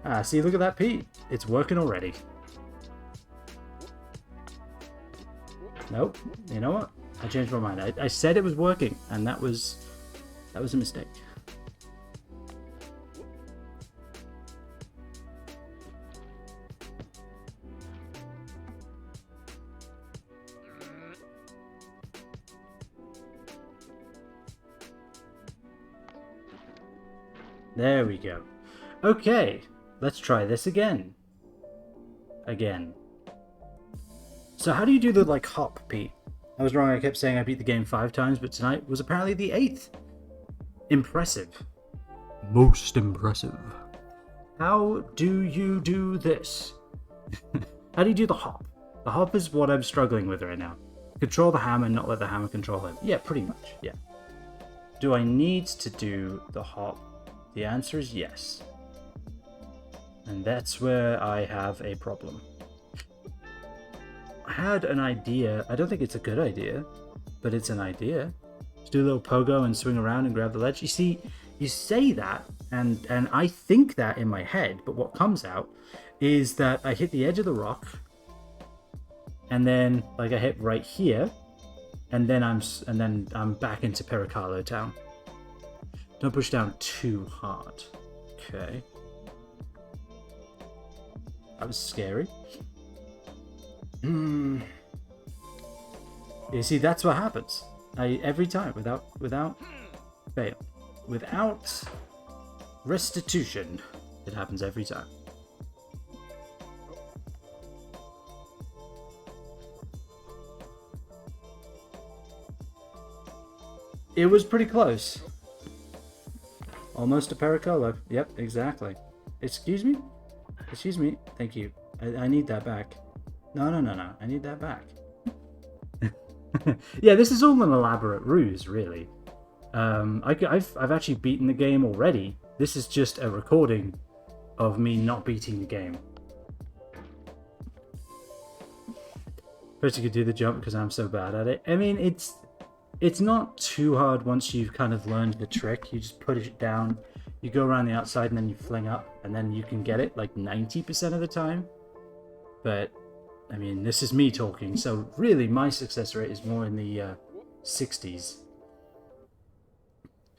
Ah, see, look at that, Pete. It's working already. Nope. You know what? I changed my mind. I said it was working, and that was a mistake. There we go. Okay, let's try this again. So how do you do the, like, hop, Pete? I was wrong, I kept saying I beat the game 5 times, but tonight was apparently the 8th. Impressive. Most impressive. How do you do this? How do you do the hop? The hop is what I'm struggling with right now. Control the hammer, not let the hammer control him. Yeah, pretty much, yeah. Do I need to do the hop? The answer is yes. And that's where I have a problem. I had an idea. I don't think it's a good idea, but it's an idea. Just do a little pogo and swing around and grab the ledge. You see, you say that, and I think that in my head, but what comes out is that I hit the edge of the rock, and then like I hit right here, and then I'm back into Pericalo Town. Don't push down too hard. Okay. That was scary. You see, that's what happens. Every time, without fail. Without restitution, it happens every time. It was pretty close. Almost a Pericolo. Yep, exactly. Excuse me? Excuse me. Thank you. I need that back. No. I need that back. Yeah, this is all an elaborate ruse, really. I've actually beaten the game already. This is just a recording of me not beating the game. First, you could do the jump because I'm so bad at it. I mean, it's not too hard once you've kind of learned the trick. You just put it down, you go around the outside, and then you fling up, and then you can get it like 90% of the time. But I mean, this is me talking, so really my success rate is more in the 60s.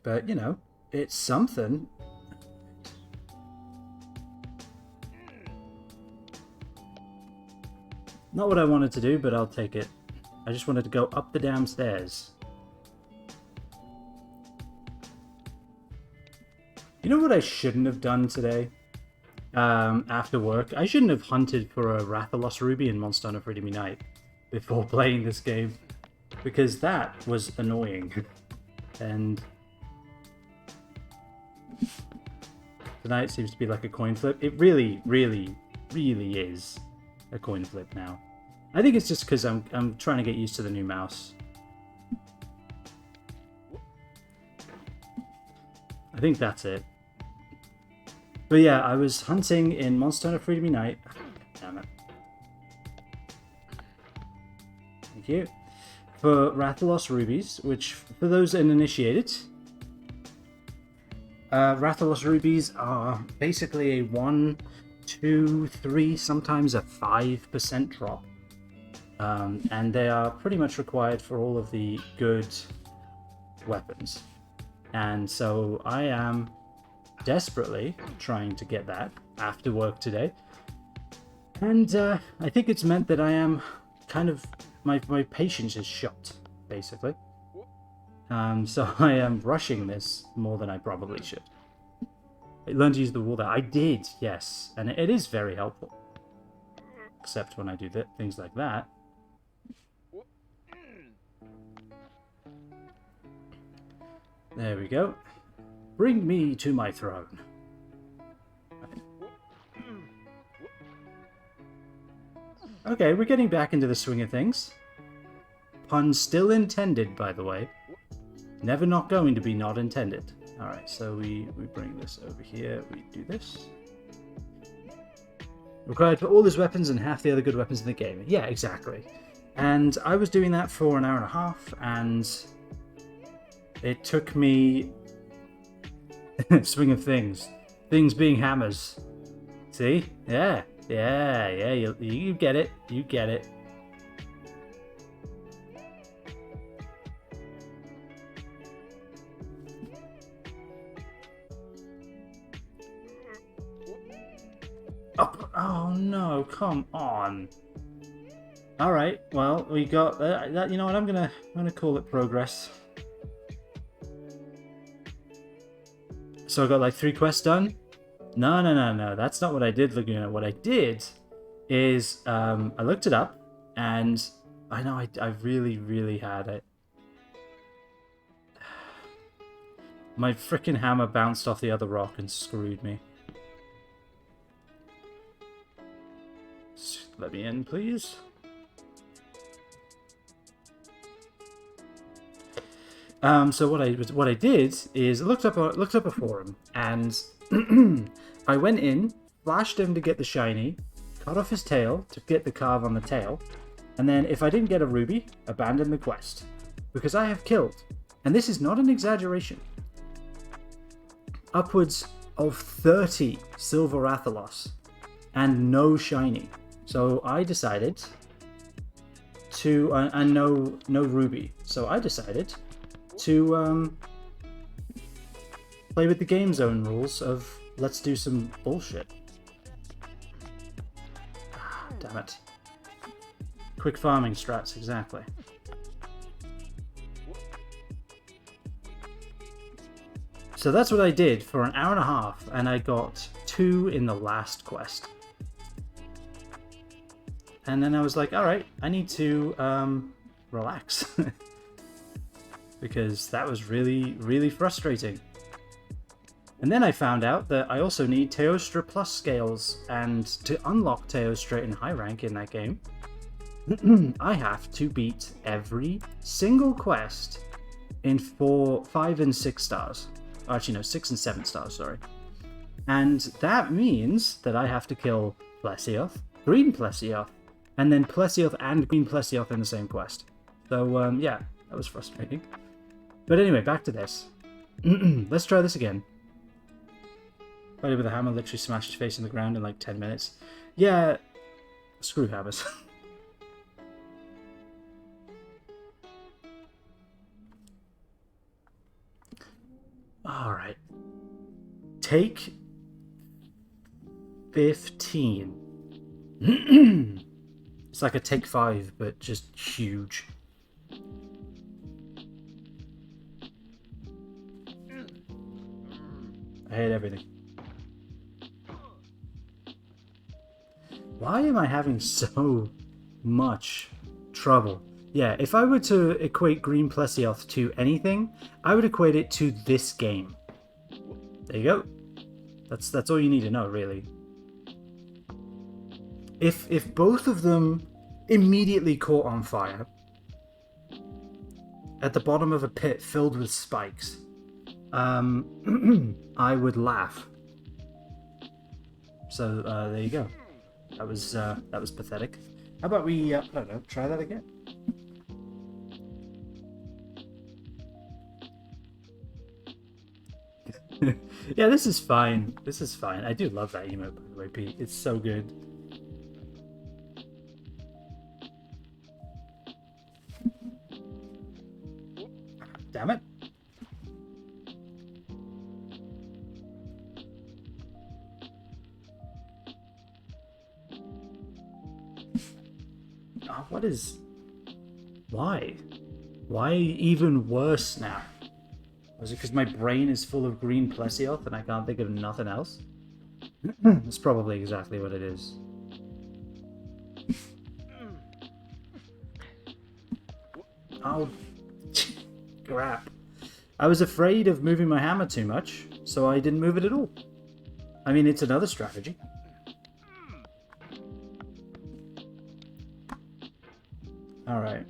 But, you know, it's something. Not what I wanted to do, but I'll take it. I just wanted to go up the damn stairs. You know what I shouldn't have done today? After work, I shouldn't have hunted for a Rathalos Ruby in Monster Hunter Freedom Unite before playing this game, because that was annoying. And tonight seems to be like a coin flip. It really is a coin flip now. I think it's just because I'm trying to get used to the new mouse. I think that's it. But yeah, I was hunting in Monster Hunter Freedom Unite. Damn it. Thank you. For Rathalos Rubies, which, for those uninitiated, Rathalos Rubies are basically a 1, 2, 3, sometimes a 5% drop. And they are pretty much required for all of the good weapons. And so I am desperately trying to get that after work today. And I think it's meant that I am kind of, my patience is shot, basically. So I am rushing this more than I probably should. I learned to use the wall there. I did, yes. And it is very helpful. Except when I do things like that. There we go. Bring me to my throne. Okay, we're getting back into the swing of things. Pun still intended, by the way. Never not going to be not intended. Alright, so we bring this over here. We do this. Required for all his weapons and half the other good weapons in the game. Yeah, exactly. And I was doing that for an hour and a half, and it took me... Swing of things. Things being hammers. See? Yeah. You get it. You get it. Oh no, come on. Alright, well, we got that. You know what, I'm gonna call it progress. So I got like 3 quests done? No, that's not what I did. Looking at what I did is I looked it up, and I know I really had it. My freaking hammer bounced off the other rock and screwed me. Let me in, please. So what I did is looked up a forum, and I went in, flashed him to get the shiny, cut off his tail to get the carve on the tail, and then if I didn't get a ruby, abandon the quest, because I have killed, and this is not an exaggeration, upwards of 30 silver Rathalos and no shiny. So I decided to and no ruby. So I decided to play with the game zone rules of let's do some bullshit. Damn it. Quick farming strats, exactly. So that's what I did for an hour and a half, and I got 2 in the last quest. And then I was like, alright, I need to relax. Because that was really frustrating. And then I found out that I also need Teostra Plus scales, and to unlock Teostra in high rank in that game, I have to beat every single quest in 4, 5, and 6 stars. Actually, no, 6 and 7 stars, sorry. And that means that I have to kill Plesioth, Green Plesioth, and then Plesioth and Green Plesioth in the same quest. So, yeah, that was frustrating. But anyway, back to this. Let's try this again. Fighting with a hammer, literally smashed his face in the ground in like 10 minutes. Yeah, screw hammers. Alright. Take 15. It's like a take 5, but just huge. I hate everything. Why am I having so much trouble? Yeah, if I were to equate Green Plesioth to anything, I would equate it to this game. There you go. That's all you need to know, really. If both of them immediately caught on fire at the bottom of a pit filled with spikes, I would laugh. So there you go. That was pathetic. How about we I don't know, try that again? Yeah, this is fine. This is fine. I do love that emote, by the way, Pete. It's so good. Damn it. Oh, what is... Why? Why even worse now? Was it because my brain is full of Green Plesioth and I can't think of nothing else? That's probably exactly what it is. Oh, crap. I was afraid of moving my hammer too much, so I didn't move it at all. I mean, it's another strategy. Alright.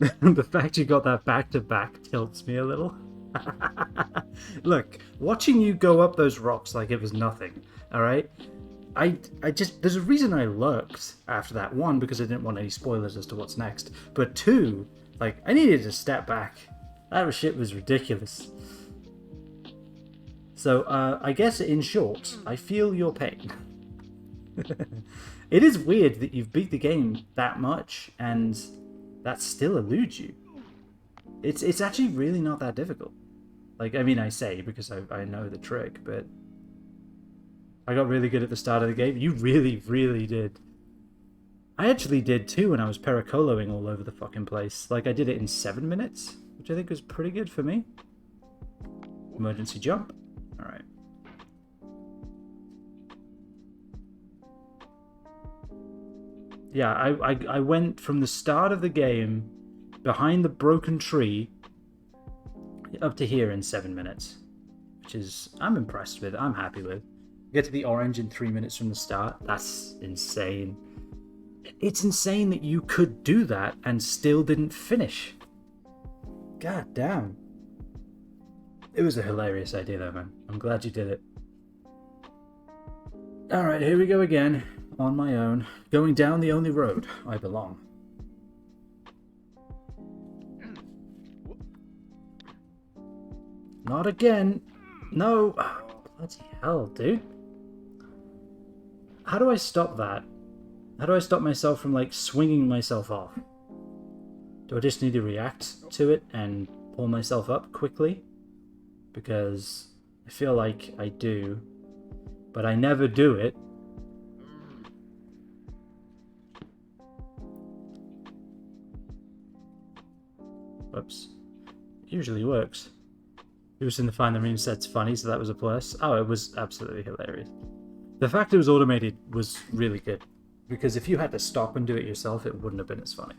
The fact you got that back-to-back tilts me a little. Look, watching you go up those rocks like it was nothing, alright? I just, there's a reason I lurked after that. One, because I didn't want any spoilers as to what's next. But two, like, I needed to step back. That shit was ridiculous. So, I guess in short, I feel your pain. It is weird that you've beat the game that much and that still eludes you. It's actually really not that difficult. Like, I mean, I say because I know the trick, but I got really good at the start of the game. You really, really did. I actually did too when I was pericoloing all over the fucking place. Like, I did it in 7 minutes, which I think was pretty good for me. Emergency jump. Alright. Yeah, I went from the start of the game, behind the broken tree, up to here in 7 minutes. Which is, I'm impressed with, I'm happy with. Get to the orange in 3 minutes from the start. That's insane. It's insane that you could do that and still didn't finish. God damn. It was a hilarious idea though, man. I'm glad you did it. Alright, here we go again. On my own. Going down the only road I belong. Not again. No. Oh, bloody hell, dude. How do I stop that? How do I stop myself from, like, swinging myself off? Do I just need to react to it and pull myself up quickly? Because I feel like I do, but I never do it. Whoops. It usually works. It was in the Find the Meme set's funny, so that was a plus. Oh, it was absolutely hilarious. The fact it was automated was really good, because if you had to stop and do it yourself, it wouldn't have been as funny.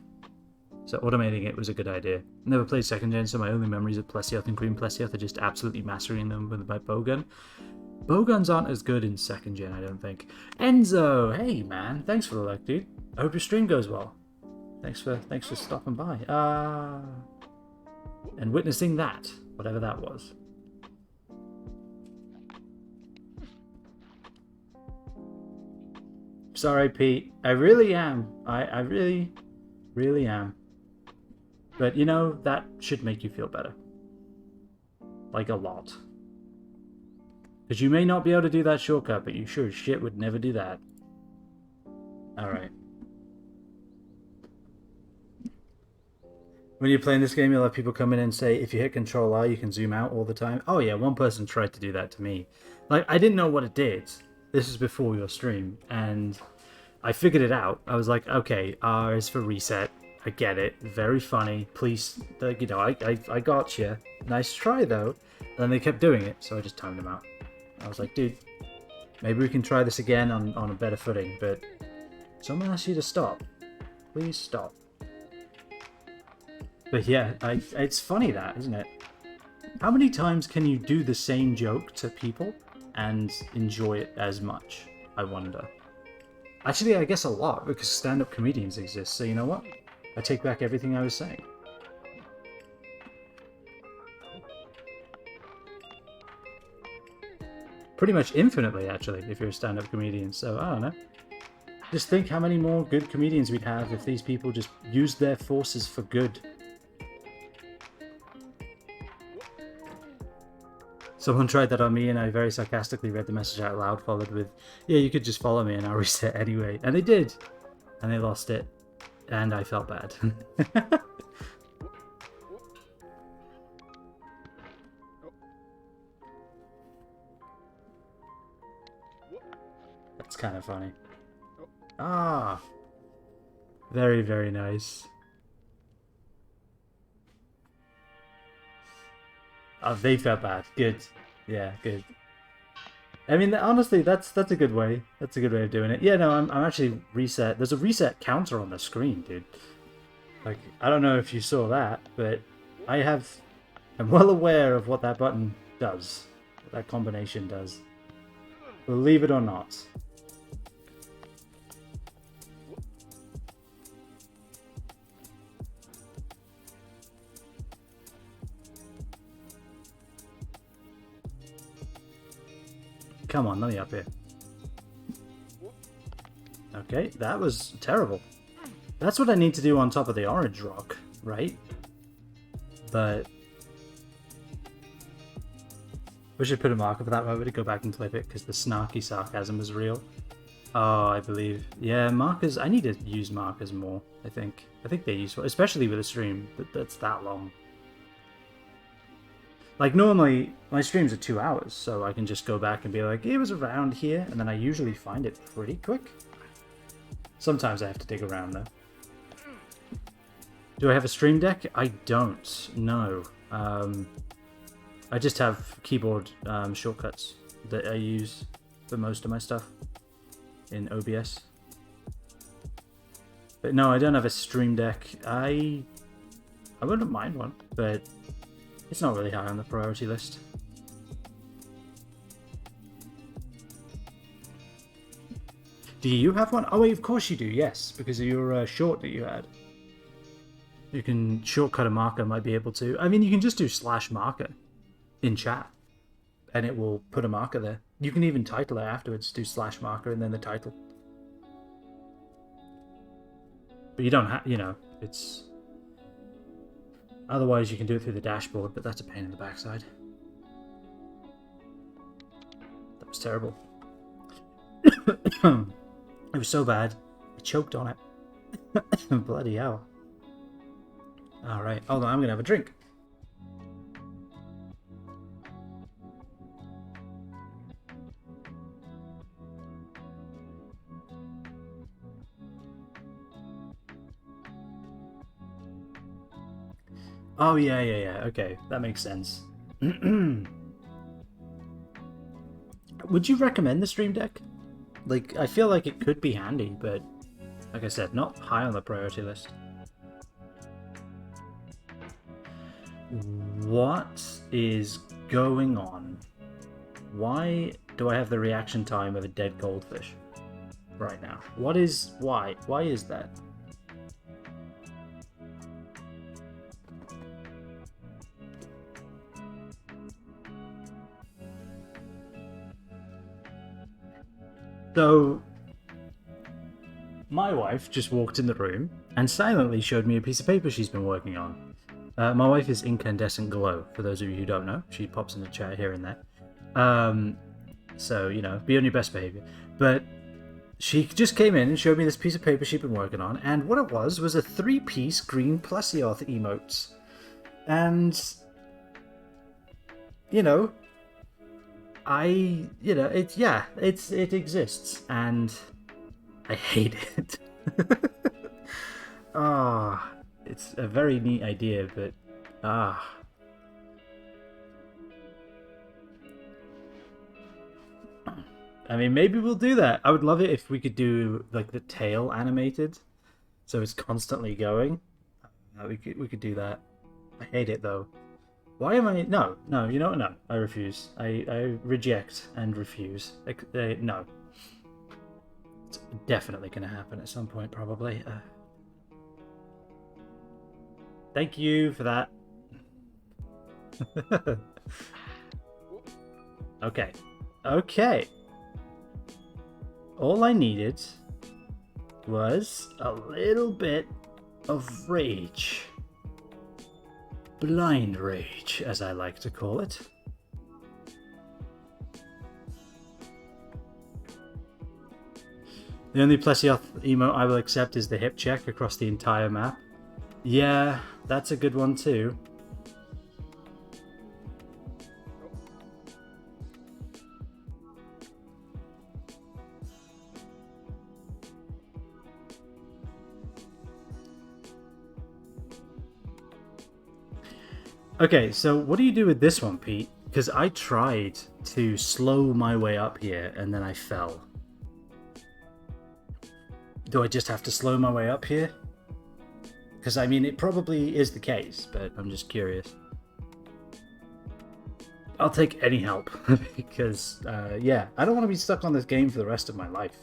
So automating it was a good idea. Never played second gen, so my only memories of Plesioth and Green Plesioth are just absolutely mastering them with my bowgun. Bowguns aren't as good in second gen, I don't think. Enzo, hey man, thanks for the luck, dude. I hope your stream goes well. Thanks for stopping by. And witnessing that, whatever that was. Sorry, Pete. I really am. I really, really am. But, you know, that should make you feel better. Like, a lot. Because you may not be able to do that shortcut, but you sure as shit would never do that. Alright. When you're playing this game, you'll have people come in and say, if you hit Control R, you can zoom out all the time. Oh yeah, one person tried to do that to me. Like, I didn't know what it did. This is before your stream, and I figured it out. I was like, okay, R is for reset. I get it. Very funny. Please, you know, I got you. Nice try, though. And then they kept doing it, so I just timed them out. I was like, dude, maybe we can try this again on a better footing, but someone asked you to stop. Please stop. But yeah, it's funny that, isn't it? How many times can you do the same joke to people and enjoy it as much, I wonder? Actually, I guess a lot, because stand-up comedians exist, so you know what? I take back everything I was saying. Pretty much infinitely, actually, if you're a stand-up comedian, so I don't know. Just think how many more good comedians we'd have if these people just used their forces for good. Someone tried that on me and I very sarcastically read the message out loud, followed with, yeah, you could just follow me and I'll reset anyway. And they did. And they lost it. And I felt bad. That's kind of funny. Ah. Very, very nice. Oh, they felt bad. Good. Yeah, good. I mean, honestly, that's a good way. That's a good way of doing it. Yeah, no, I'm actually reset. There's a reset counter on the screen, dude. Like, I don't know if you saw that, but I'm well aware of what that button does. What that combination does. Believe it or not. Come on, let me up here. Okay, that was terrible. That's what I need to do on top of the orange rock, right? But we should put a marker for that moment to go back and clip it because the snarky sarcasm was real. Oh, I believe. Yeah, markers. I need to use markers more, I think. I think they're useful, especially with a stream that's that long. Like, normally, my streams are 2 hours, so I can just go back and be like, it was around here, and then I usually find it pretty quick. Sometimes I have to dig around, though. Do I have a Stream Deck? I don't, no. I just have keyboard shortcuts that I use for most of my stuff in OBS. But no, I don't have a Stream Deck. I wouldn't mind one, but it's not really high on the priority list. Do you have one? Oh, wait, of course you do, yes, because of your short that you had. You can shortcut a marker, might be able to. I mean, you can just do /marker in chat, and it will put a marker there. You can even title it afterwards, do /marker and then the title. But you don't have, you know, it's... Otherwise, you can do it through the dashboard, but that's a pain in the backside. That was terrible. It was so bad, I choked on it. Bloody hell. Alright, hold on, I'm gonna have a drink. Oh, yeah, okay, that makes sense. Would you recommend the Stream Deck? Like, I feel like it could be handy, but like I said, not high on the priority list. What is going on? Why do I have the reaction time of a dead goldfish right now? Why is that? So, my wife just walked in the room and silently showed me a piece of paper she's been working on. My wife is Incandescent Glow, for those of you who don't know. She pops in the chat here and there. So, you know, be on your best behavior. But she just came in and showed me this piece of paper she'd been working on, and what it was a 3-piece green Plesioth emotes. And, you know, it exists, and I hate it. It's a very neat idea, but I mean, maybe we'll do that. I would love it if we could do like the tail animated, so it's constantly going. We could do that. I hate it though. Why am I... No, you know what? No, I refuse. I reject and refuse. No. It's definitely going to happen at some point, probably. Thank you for that. Okay. All I needed was a little bit of rage. Blind rage, as I like to call it. The only Plesioth emote I will accept is the hip check across the entire map. Yeah, that's a good one too. Okay, so what do you do with this one, Pete? Because I tried to slow my way up here and then I fell. Do I just have to slow my way up here? Because, I mean, it probably is the case, but I'm just curious. I'll take any help, because, yeah, I don't want to be stuck on this game for the rest of my life.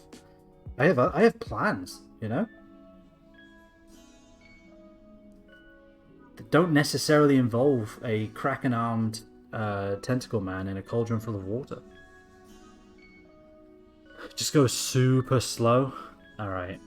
I have plans, you know? That don't necessarily involve a kraken-armed tentacle man in a cauldron full of water. Just go super slow. Alright.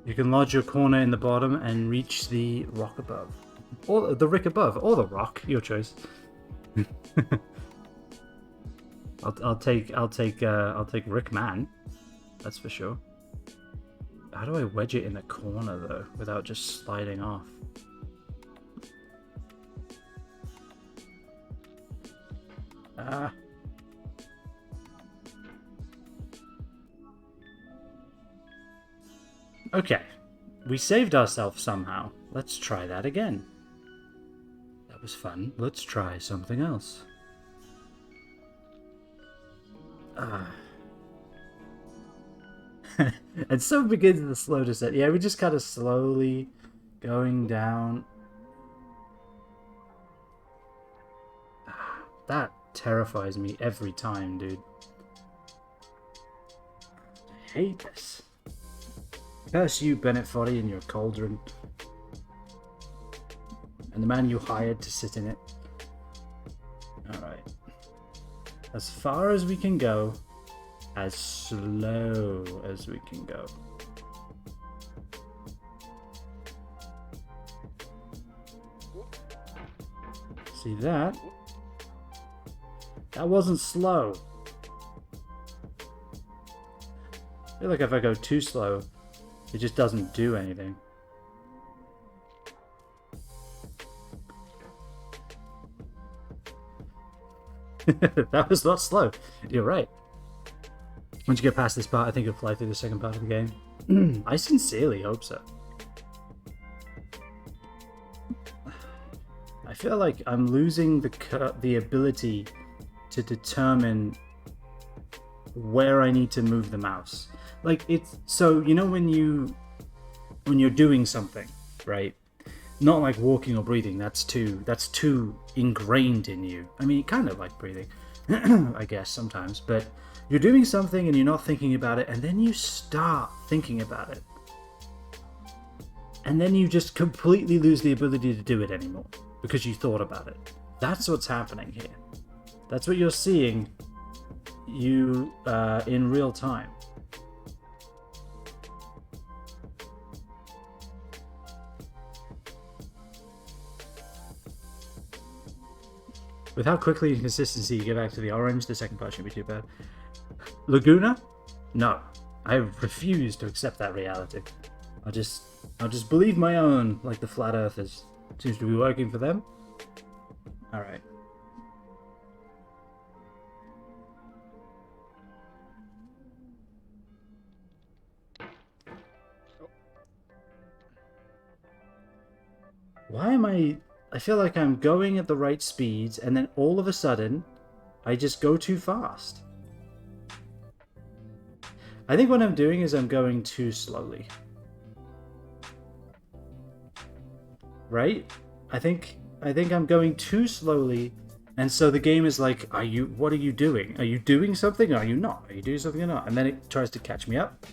You can lodge your corner in the bottom and reach the rock above. Or the rick above, or the rock, your choice. I'll take Rick Man. That's for sure. How do I wedge it in the corner though, without just sliding off? Ah. Okay, we saved ourselves somehow. Let's try that again. That was fun. Let's try something else. And so begins the slow descent. Yeah, we're just kind of slowly going down. That terrifies me every time, dude. I hate this. Curse you, Bennett Foddy, and your cauldron. And the man you hired to sit in it. Alright. As far as we can go. As slow as we can go. See that? That wasn't slow. I feel like if I go too slow, it just doesn't do anything. That was not slow. You're right. Once you get past this part, I think you'll fly through the second part of the game. I sincerely hope so. I feel like I'm losing the ability to determine where I need to move the mouse. Like, it's so, you know, when you're doing something, right? Not like walking or breathing. That's too ingrained in you. I mean, kind of like breathing, I guess sometimes. But you're doing something and you're not thinking about it, and then you start thinking about it, and then you just completely lose the ability to do it anymore because you thought about it. That's what's happening here. That's what you're seeing. You in real time. With how quickly and consistency you get back to the orange, the second part shouldn't be too bad. Laguna? No. I refuse to accept that reality. I'll just believe my own, like the flat earthers. Seems to be working for them. Alright. Why am I feel like I'm going at the right speeds, and then all of a sudden, I just go too fast. I think what I'm doing is I'm going too slowly. Right? I think I'm going too slowly, and so the game is like, what are you doing? Are you doing something or are you not? Are you doing something or not? And then it tries to catch me up,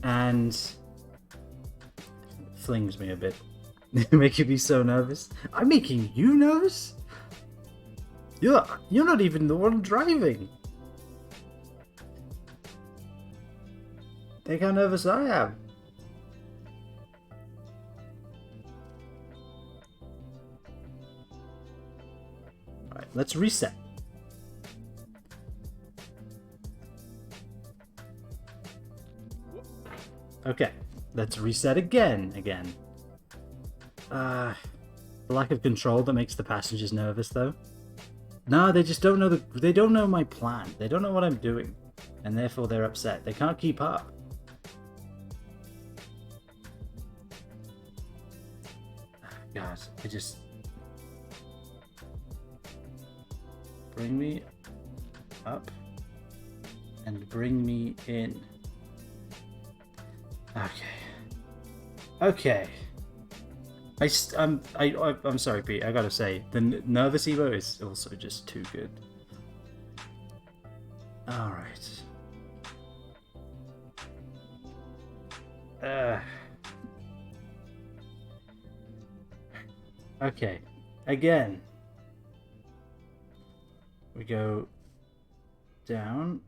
and flings me a bit. Making me so nervous. I'm making you nervous? You're not even the one driving. Think how nervous I am. Alright, let's reset. Okay, let's reset again. The lack of control that makes the passengers nervous, though. No, they just don't know they don't know my plan. They don't know what I'm doing, and therefore they're upset. They can't keep up. God, I just bring me up and bring me in. Okay. Okay. I'm sorry, Pete. I gotta say, the nervous Evo is also just too good. All right. Okay. Again. We go down.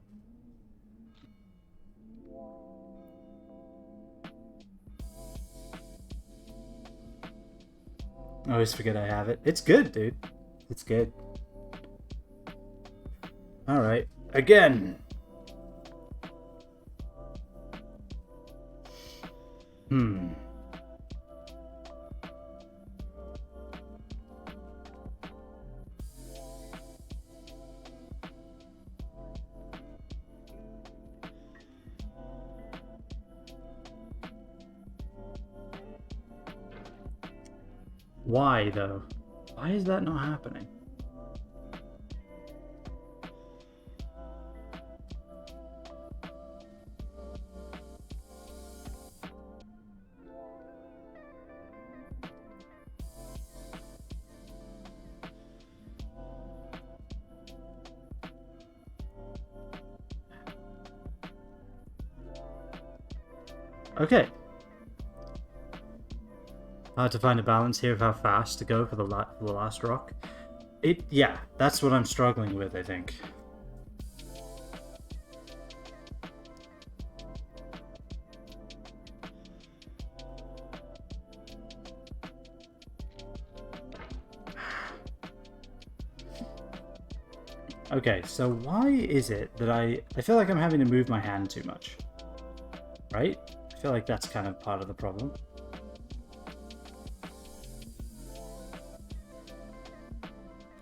I always forget I have it. It's good, dude. It's good. Alright. Again. Why, though? Why is that not happening? Okay. Hard to find a balance here of how fast to go for the last rock. Yeah, that's what I'm struggling with, I think. Okay, so why is it that I feel like I'm having to move my hand too much? Right? I feel like that's kind of part of the problem.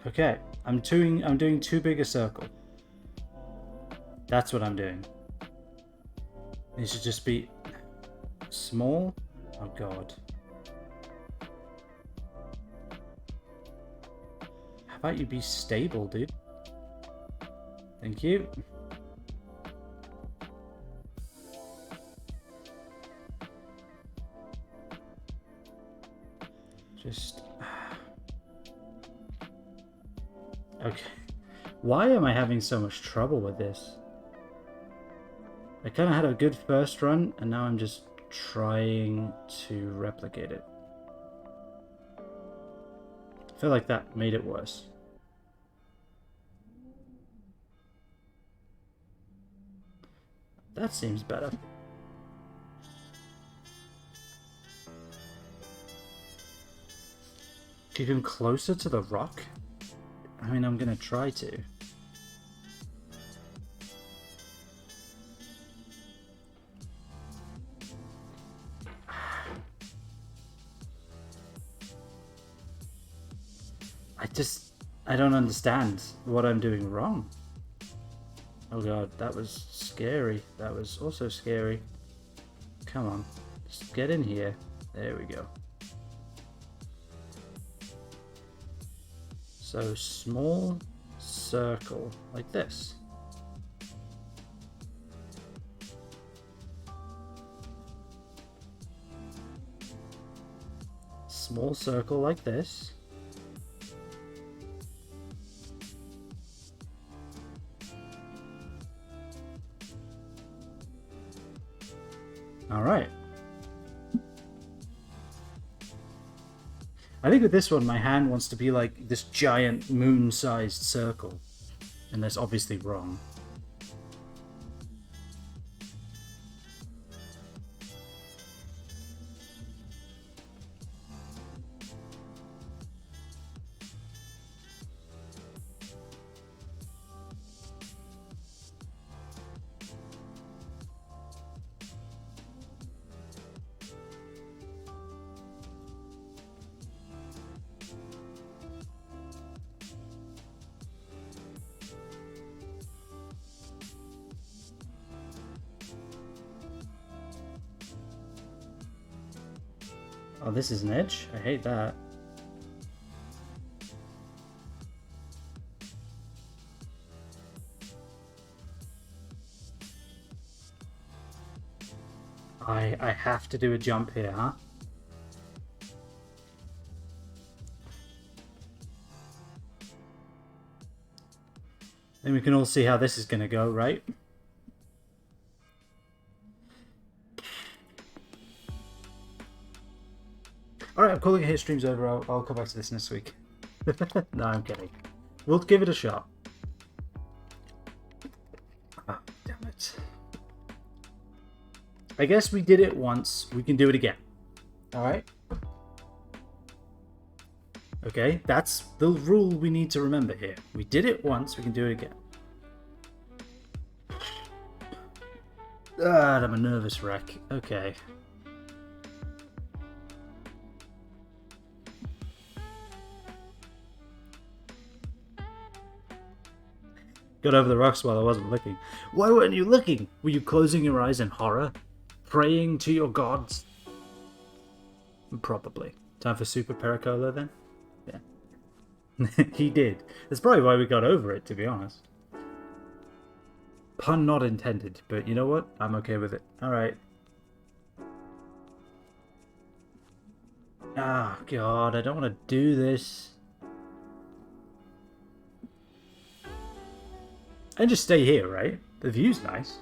Okay, I'm doing too big a circle. That's what I'm doing. It should just be small. Oh god. How about you be stable, dude? Thank you. Just... Okay. Why am I having so much trouble with this? I kind of had a good first run, and now I'm just trying to replicate it. I feel like that made it worse. That seems better. Keep him closer to the rock? I mean, I'm gonna try to. I don't understand what I'm doing wrong. Oh god, that was scary. That was also scary. Come on, just get in here. There we go. So small circle like this. Small circle like this. All right. I think with this one, my hand wants to be like this giant moon-sized circle. And that's obviously wrong. Oh, this is an edge? I hate that. I have to do a jump here, huh? Then we can all see how this is going to go, right? Alright, I'm calling it here. Stream's over. I'll come back to this next week. No, I'm kidding. We'll give it a shot. Oh, damn it. I guess we did it once. We can do it again. Alright? Okay, that's the rule we need to remember here. We did it once, we can do it again. Ah, I'm a nervous wreck. Okay. Got over the rocks while I wasn't looking. Why weren't you looking? Were you closing your eyes in horror? Praying to your gods? Probably. Time for Super Pericola then? Yeah. He did. That's probably why we got over it, to be honest. Pun not intended, but you know what? I'm okay with it. Alright. Ah, God, I don't want to do this. And just stay here, right? The view's nice.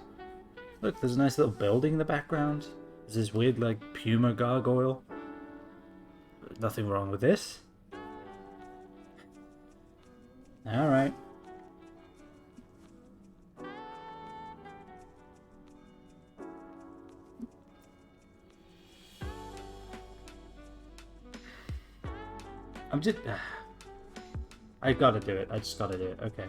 Look, there's a nice little building in the background. There's this weird, like, puma gargoyle. Nothing wrong with this. Alright. I'm just... I gotta do it. I just gotta do it. Okay.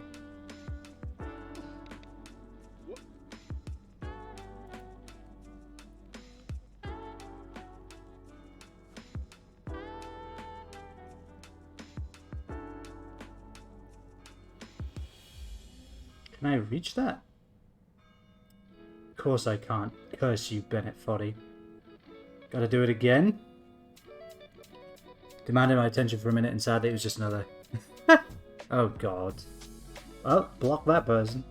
Can I reach that? Of course I can't. Curse you, Bennett Foddy. Gotta do it again? Demanded my attention for a minute and sadly it was just another... Oh god. Well, block that person.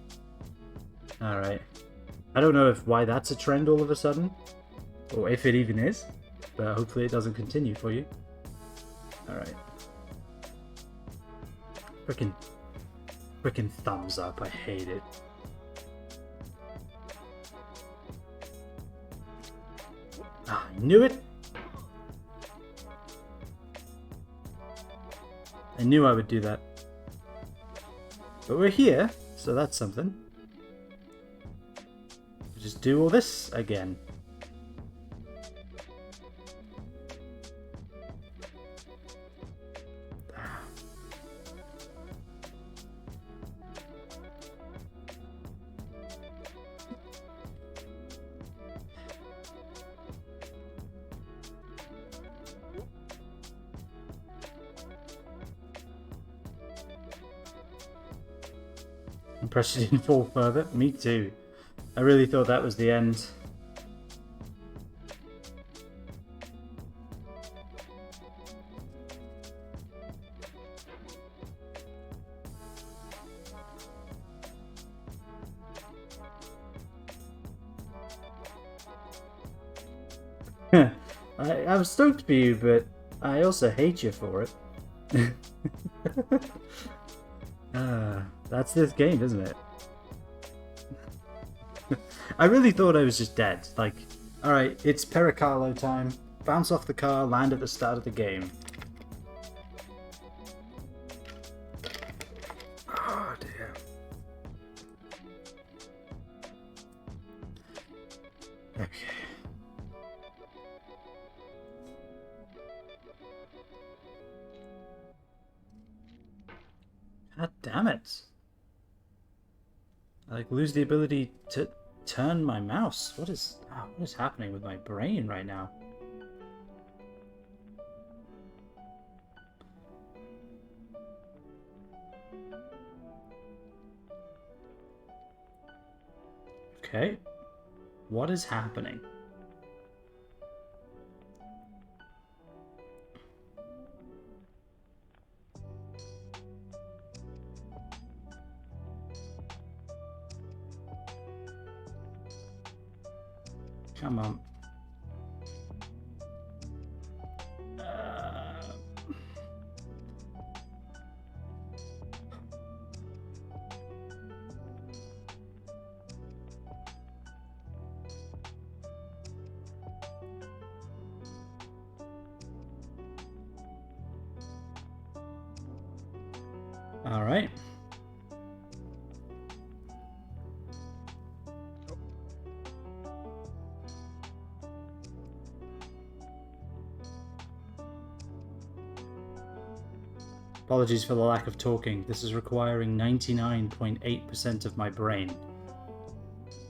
Alright. I don't know why that's a trend all of a sudden. Or if it even is. But hopefully it doesn't continue for you. Alright. Frickin' thumbs up. I hate it. Ah, I knew it! I knew I would do that. But we're here, so that's something. Just do all this again. Impressed you didn't fall further? Me too. I really thought that was the end. I'm stoked for you, but I also hate you for it. That's this game, isn't it? I really thought I was just dead. Like, alright, it's Pericalo time. Bounce off the car, land at the start of the game. Oh dear. Okay. God damn it. I lose the ability to turn my mouse. What is happening with my brain right now? Okay. What is happening? Come on. All right. Apologies for the lack of talking. This is requiring 99.8% of my brain.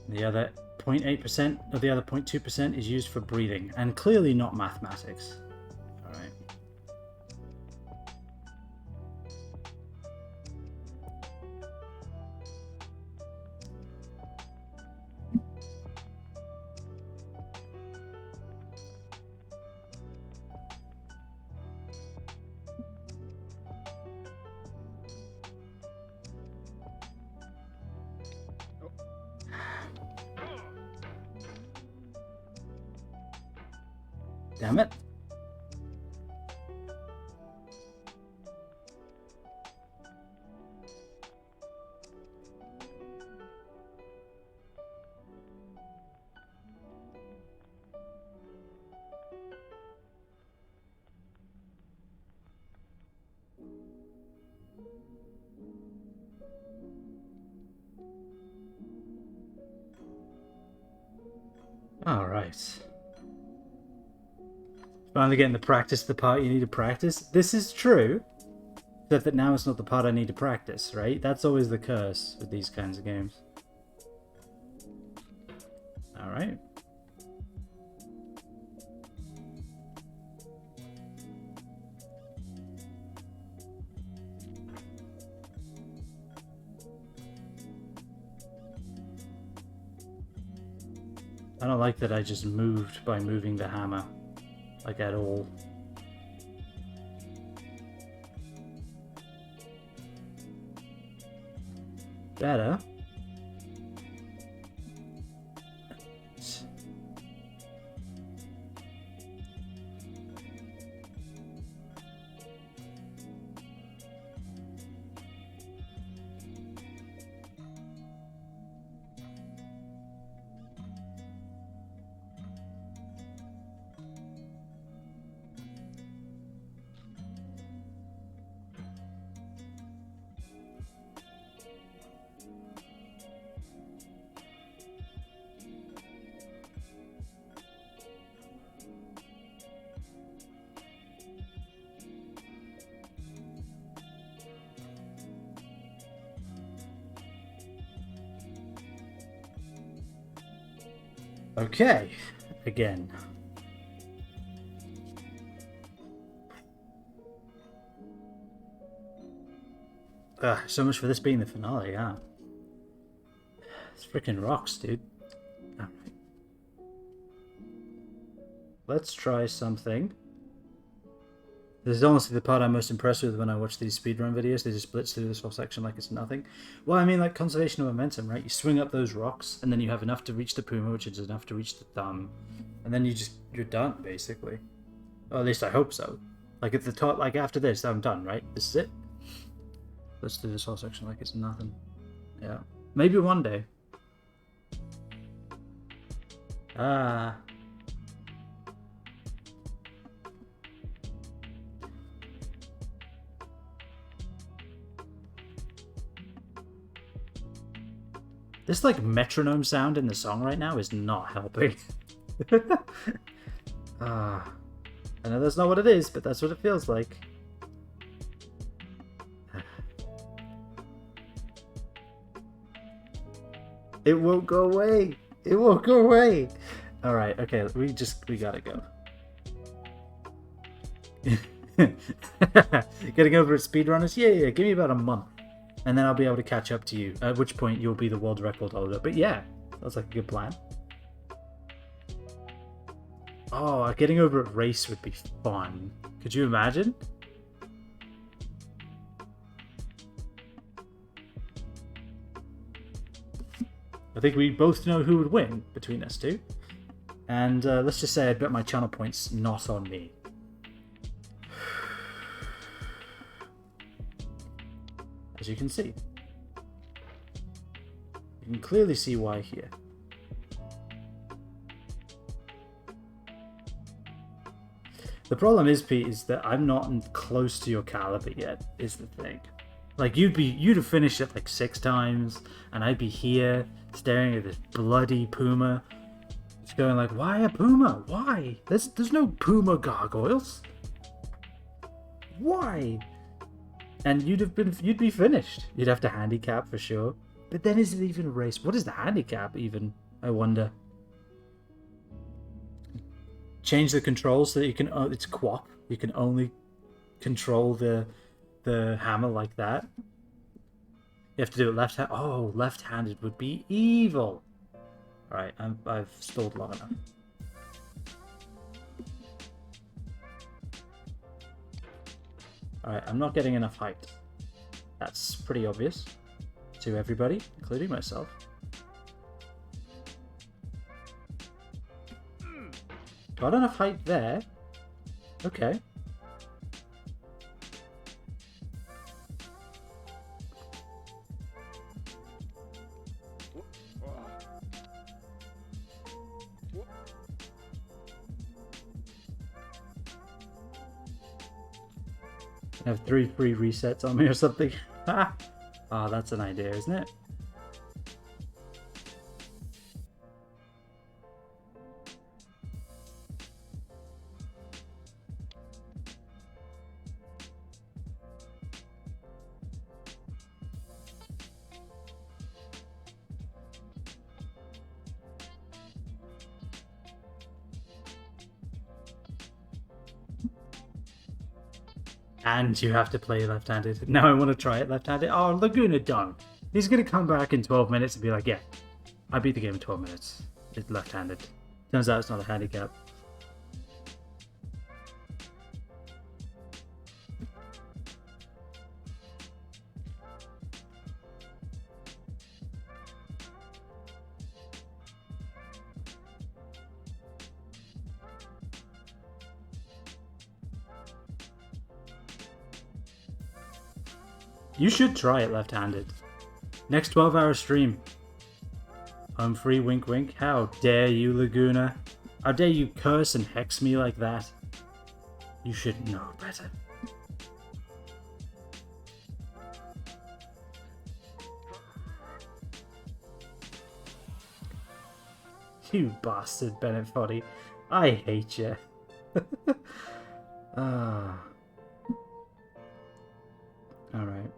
The other 0.8% of the other 0.2% is used for breathing, and clearly not mathematics. All right. Damn it. All right. Finally getting the practice, the part you need to practice. This is true, except that now it's not the part I need to practice, right? That's always the curse with these kinds of games. All right. I don't like that I just moved by moving the hammer, like at all. Better. Okay, again. So much for this being the finale, huh? It's freaking rocks, dude. Alright. Let's try something. This is honestly the part I'm most impressed with when I watch these speedrun videos. They just blitz through this whole section like it's nothing. Well, I mean, like, conservation of momentum, right? You swing up those rocks, and then you have enough to reach the Puma, which is enough to reach the thumb. And then you're done, basically. Or at least I hope so. Like, at the top, like, after this, I'm done, right? This is it. Let's do this whole section like it's nothing. Yeah. Maybe one day. Ah. This, like, metronome sound in the song right now is not helping. I know that's not what it is, but that's what it feels like. It won't go away. It won't go away. All right. Okay. We gotta go. Getting over at speedrunners? Yeah. Give me about a month, and then I'll be able to catch up to you. At which point you'll be the world record holder. But yeah, that's like a good plan. Oh, getting over at race would be fun. Could you imagine? I think we both know who would win between us two. And let's just say I bet my channel points not on me. As you can see. You can clearly see why here. The problem is, Pete, is that I'm not close to your caliber yet, is the thing. Like, you'd have finished it like 6 times, and I'd be here staring at this bloody puma. It's going like, why a puma? Why? There's no puma gargoyles. Why? And you'd be finished. You'd have to handicap for sure. But then is it even a race? What is the handicap even? I wonder. Change the controls so that you can. Oh, it's QWOP. You can only control the hammer like that. You have to do it left hand. Oh, left-handed would be evil. All right, I've stalled long enough. All right, I'm not getting enough height. That's pretty obvious to everybody, including myself. Got enough height there. Okay. I have 3 free resets on me or something. Oh, that's an idea, isn't it? And you have to play left-handed. Now I want to try it left-handed. Oh, Laguna don't. He's going to come back in 12 minutes and be like, yeah, I beat the game in 12 minutes. It's left-handed. Turns out it's not a handicap. You should try it left-handed. Next 12-hour stream. I'm free, wink wink. How dare you, Laguna? How dare you curse and hex me like that? You should know better. You bastard, Bennett Foddy. I hate you. Ah. Alright.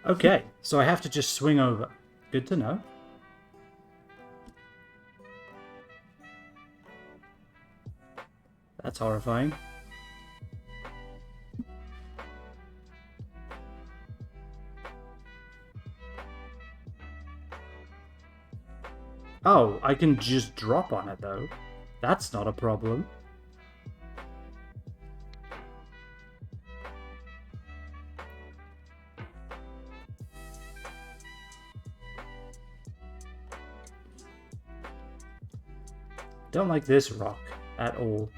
Okay, so I have to just swing over. Good to know. That's horrifying. Oh, I can just drop on it though. That's not a problem. Don't like this rock at all.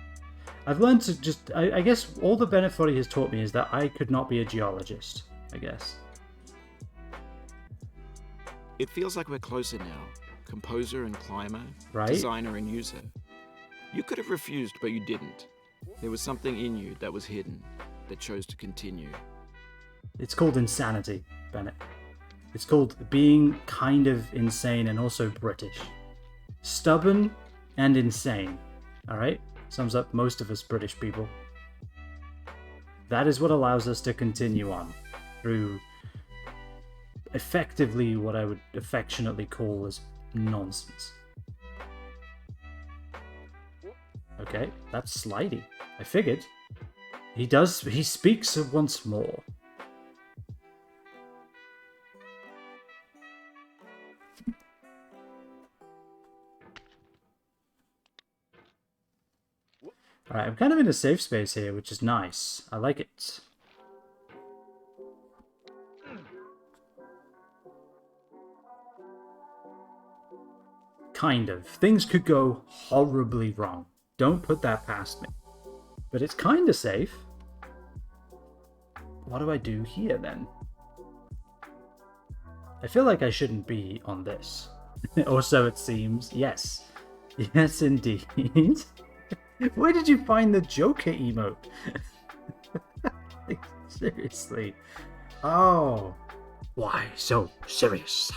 I've learned to just... I guess all the Bennett Foddy has taught me is that I could not be a geologist, I guess. It feels like we're closer now. Composer and climber, right? Designer and user. You could have refused, but you didn't. There was something in you that was hidden, that chose to continue. It's called insanity, Bennett. It's called being kind of insane and also British. Stubborn and insane, alright? Sums up most of us British people. That is what allows us to continue on through effectively what I would affectionately call as nonsense. Okay, that's Slidey. I figured. He speaks once more. Alright, I'm kind of in a safe space here, which is nice. I like it. Kind of. Things could go horribly wrong. Don't put that past me. But it's kind of safe. What do I do here then? I feel like I shouldn't be on this. Or so it seems. Yes. Yes, indeed. Where did you find the Joker emote? Like, seriously. Oh. Why so serious?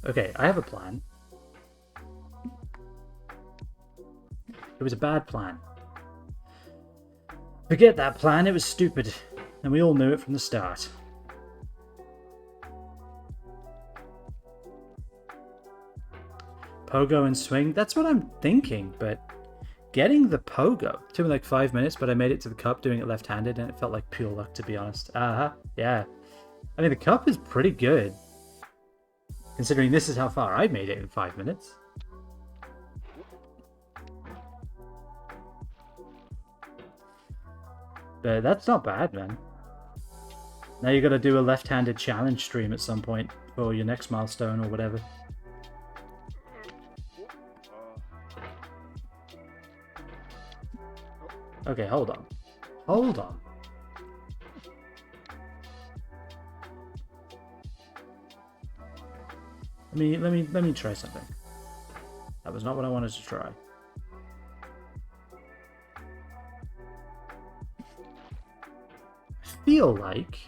Okay, I have a plan. It was a bad plan. Forget that plan, it was stupid. And we all knew it from the start. Pogo and swing, that's what I'm thinking, but getting the pogo took me like 5 minutes, but I made it to the cup doing it left-handed, and it felt like pure luck, to be honest. Yeah. I mean, the cup is pretty good, considering this is how far I made it in 5 minutes. But that's not bad, man. Now you gotta do a left-handed challenge stream at some point for your next milestone or whatever. Okay, hold on. Hold on. Let me try something. That was not what I wanted to try. I feel like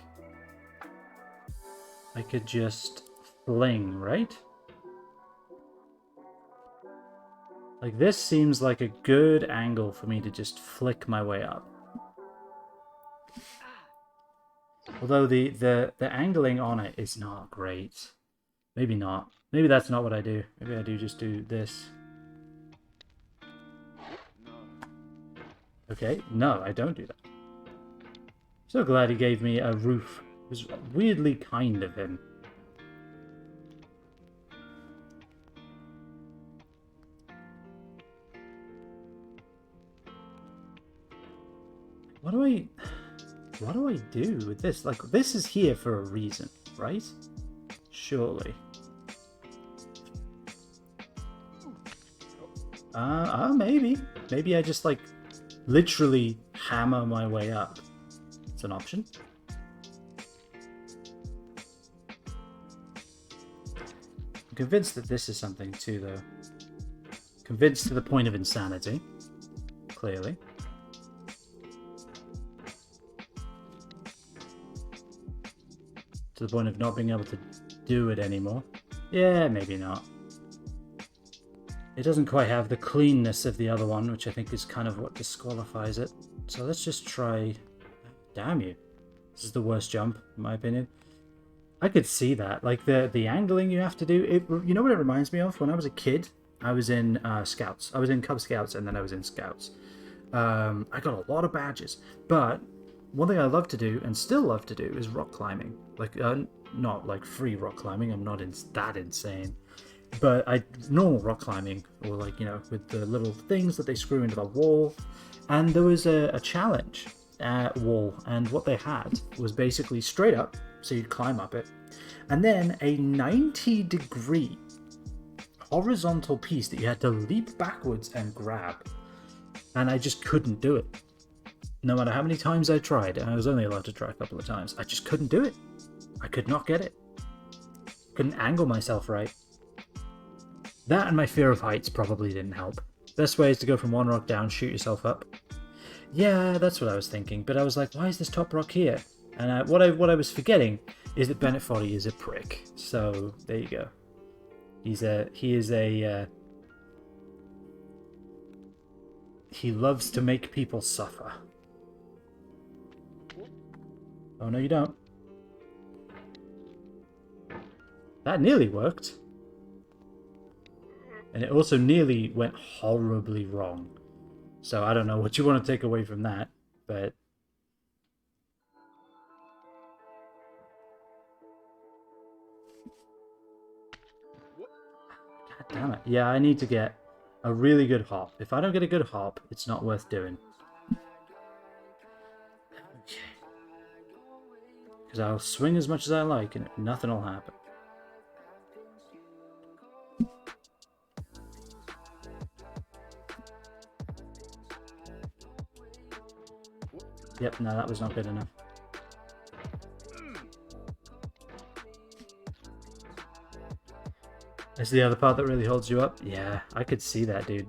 I could just fling, right? Like, this seems like a good angle for me to just flick my way up. Although the angling on it is not great. Maybe not. Maybe that's not what I do. Maybe I do just do this. Okay, no, I don't do that. So glad he gave me a roof. It was weirdly kind of him. What do I do with this? Like, this is here for a reason, right? Surely. Maybe. Maybe I just, like, literally hammer my way up. It's an option. I'm convinced that this is something too, though. Convinced to the point of insanity. Clearly. To the point of not being able to do it anymore. Yeah, maybe not. It doesn't quite have the cleanness of the other one, which I think is kind of what disqualifies it. So let's just try... Damn you. This is the worst jump, in my opinion. I could see that. Like, the angling you have to do... You know what it reminds me of? When I was a kid, I was in Scouts. I was in Cub Scouts, and then I was in Scouts. I got a lot of badges. But one thing I love to do, and still love to do, is rock climbing. Like, not like free rock climbing. I'm not that insane. But normal rock climbing, or like, you know, with the little things that they screw into the wall. And there was a challenge wall, and what they had was basically straight up, so you'd climb up it, and then a 90-degree horizontal piece that you had to leap backwards and grab. And I just couldn't do it. No matter how many times I tried, and I was only allowed to try a couple of times, I just couldn't do it. I could not get it. Couldn't angle myself right. That and my fear of heights probably didn't help. Best way is to go from one rock down, shoot yourself up. Yeah, that's what I was thinking, but I was like, why is this top rock here? And what I was forgetting is that Bennett Foddy is a prick. So there you go. He loves to make people suffer. Oh no, you don't. That nearly worked. And it also nearly went horribly wrong. So I don't know what you want to take away from that, but... God damn it. Yeah, I need to get a really good hop. If I don't get a good hop, it's not worth doing. Okay. Because I'll swing as much as I like and nothing will happen. Yep, no, that was not good enough. Is the other part that really holds you up? Yeah, I could see that, dude.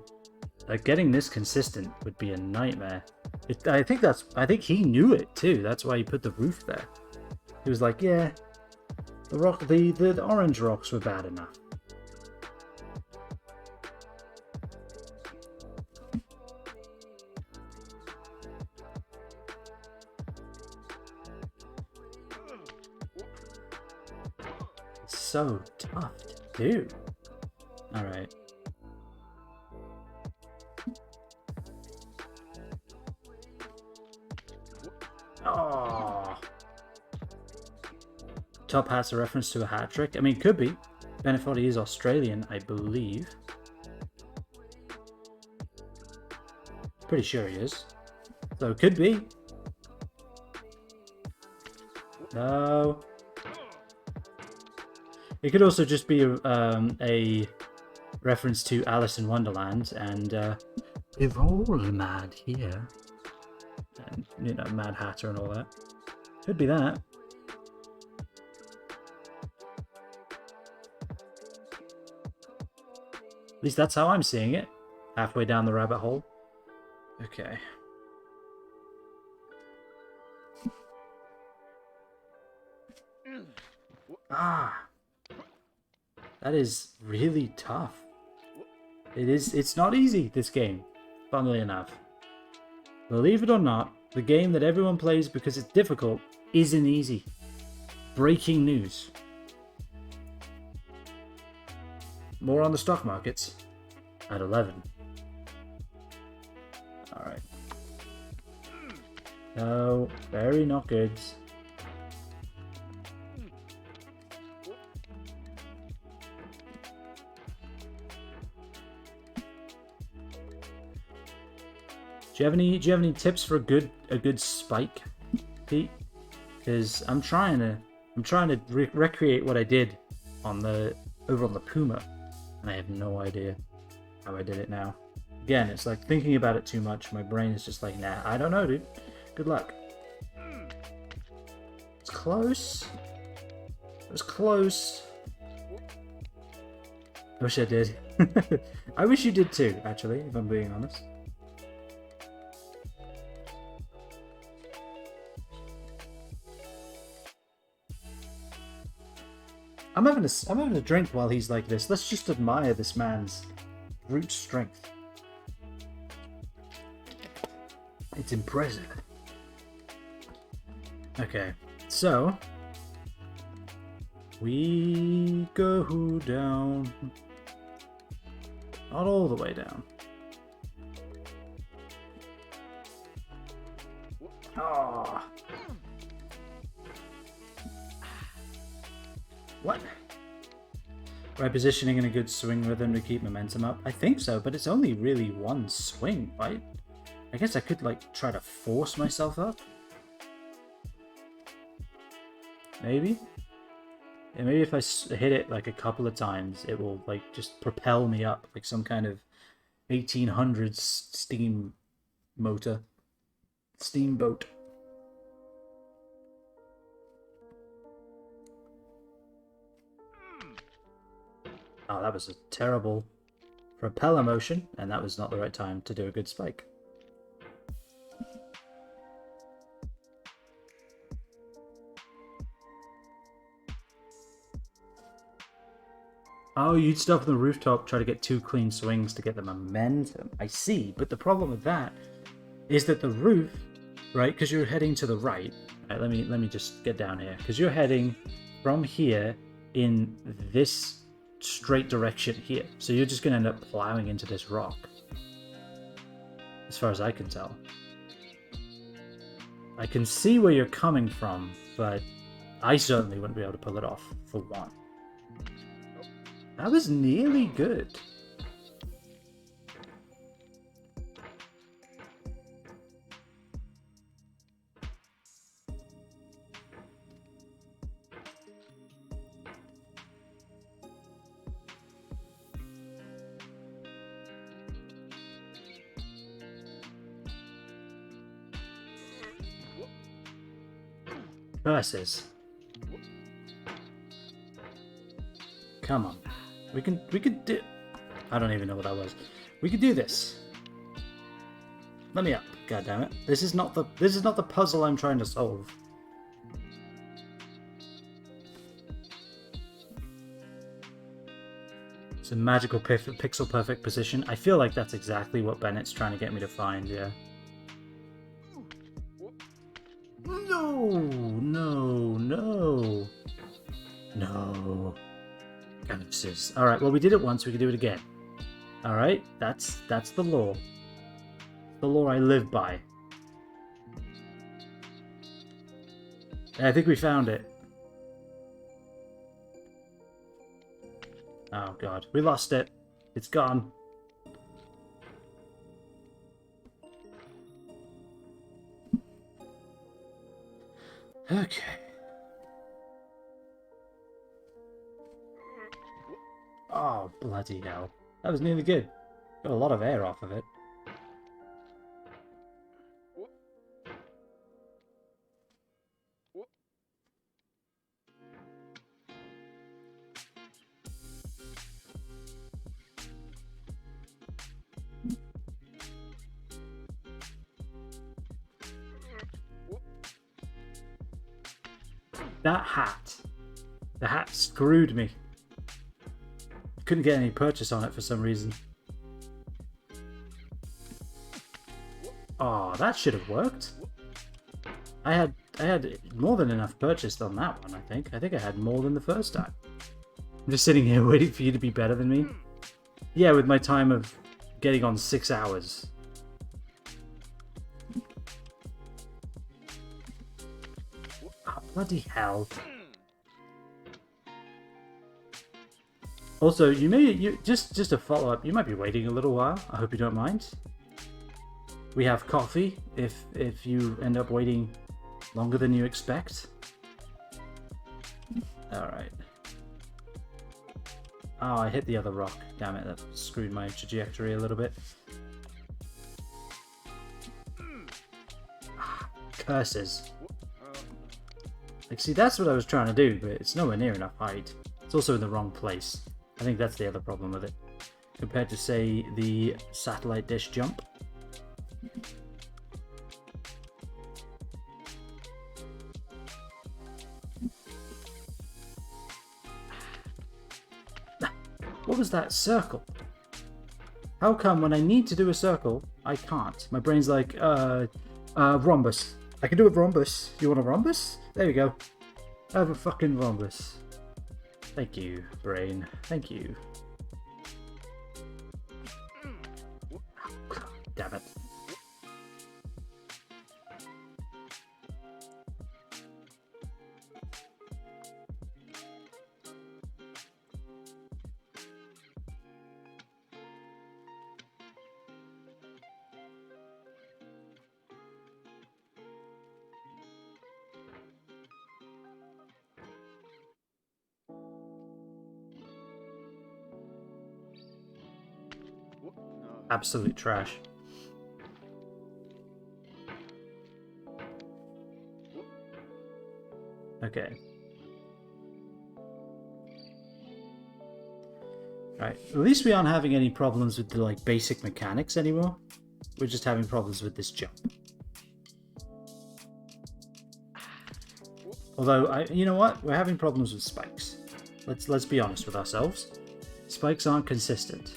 Like, getting this consistent would be a nightmare. I think he knew it too. That's why he put the roof there. He was like, yeah, the orange rocks were bad enough. It's so tough to do. All right. Oh. Top hat's a reference to a hat trick. I mean, it could be. Benefotti is Australian, I believe. Pretty sure he is. So it could be. No. It could also just be a reference to Alice in Wonderland and we're all mad here. And, you know, Mad Hatter and all that. Could be that. At least that's how I'm seeing it. Halfway down the rabbit hole. Okay. Ah. That is really tough. It's not easy, this game. Funnily enough. Believe it or not, the game that everyone plays because it's difficult isn't easy. Breaking news. More on the stock markets at 11. Alright. No, very not good. Do you have any tips for a good spike, Pete? Because I'm trying to recreate what I did over on the Puma, and I have no idea how I did it now. Again, it's like thinking about it too much. My brain is just like, nah, I don't know, dude. Good luck. It's close. It was close. I wish I did. I wish you did too, actually, if I'm being honest. I'm having a drink while he's like this. Let's just admire this man's brute strength. It's impressive. Okay, so we go down. Not all the way down. Oh. What? Right positioning in a good swing rhythm to keep momentum up? I think so, but it's only really one swing, right? I guess I could, like, try to force myself up? Maybe? Yeah, maybe if I hit it, like, a couple of times, it will, like, just propel me up, like some kind of 1800s steam motor. Steamboat. Oh, that was a terrible propeller motion, and that was not the right time to do a good spike. Oh, you'd stop on the rooftop, try to get 2 clean swings to get the momentum. I see, but the problem with that is that the roof, right, because you're heading to the right. Right, let me just get down here, because you're heading from here in this straight direction here. So you're just going to end up plowing into this rock. As far as I can tell. I can see where you're coming from, but I certainly wouldn't be able to pull it off, for one. That was nearly good. Curses. Come on. We can do... I don't even know what that was. We can do this. Let me up. God damn it. This is not the puzzle I'm trying to solve. It's a magical pixel perfect position. I feel like that's exactly what Bennett's trying to get me to find, yeah. No, no, no. No. Curses. Alright, well we did it once, we can do it again. Alright, that's the law. The law I live by. I think we found it. Oh god, we lost it. It's gone. Okay. Oh, bloody hell. That was nearly good. Got a lot of air off of it. That hat. The hat screwed me. Couldn't get any purchase on it for some reason. Oh, that should have worked. I had more than enough purchased on that one, I think. I think I had more than the first time. I'm just sitting here waiting for you to be better than me. Yeah, with my time of getting on 6 hours. Oh, bloody hell. Also, just a follow up. You might be waiting a little while. I hope you don't mind. We have coffee if you end up waiting longer than you expect. All right. Oh, I hit the other rock. Damn it! That screwed my trajectory a little bit. Curses. Like, see, that's what I was trying to do, but it's nowhere near enough height. It's also in the wrong place. I think that's the other problem with it. Compared to, say, the satellite dish jump. What was that circle? How come when I need to do a circle, I can't? My brain's like, rhombus. I can do a rhombus. You want a rhombus? There we go. I have a fucking rhombus. Thank you, brain. Thank you. Damn it. Absolute trash. Okay. Right. At least we aren't having any problems with the like basic mechanics anymore. We're just having problems with this jump. Although, you know what? We're having problems with spikes. Let's be honest with ourselves. Spikes aren't consistent.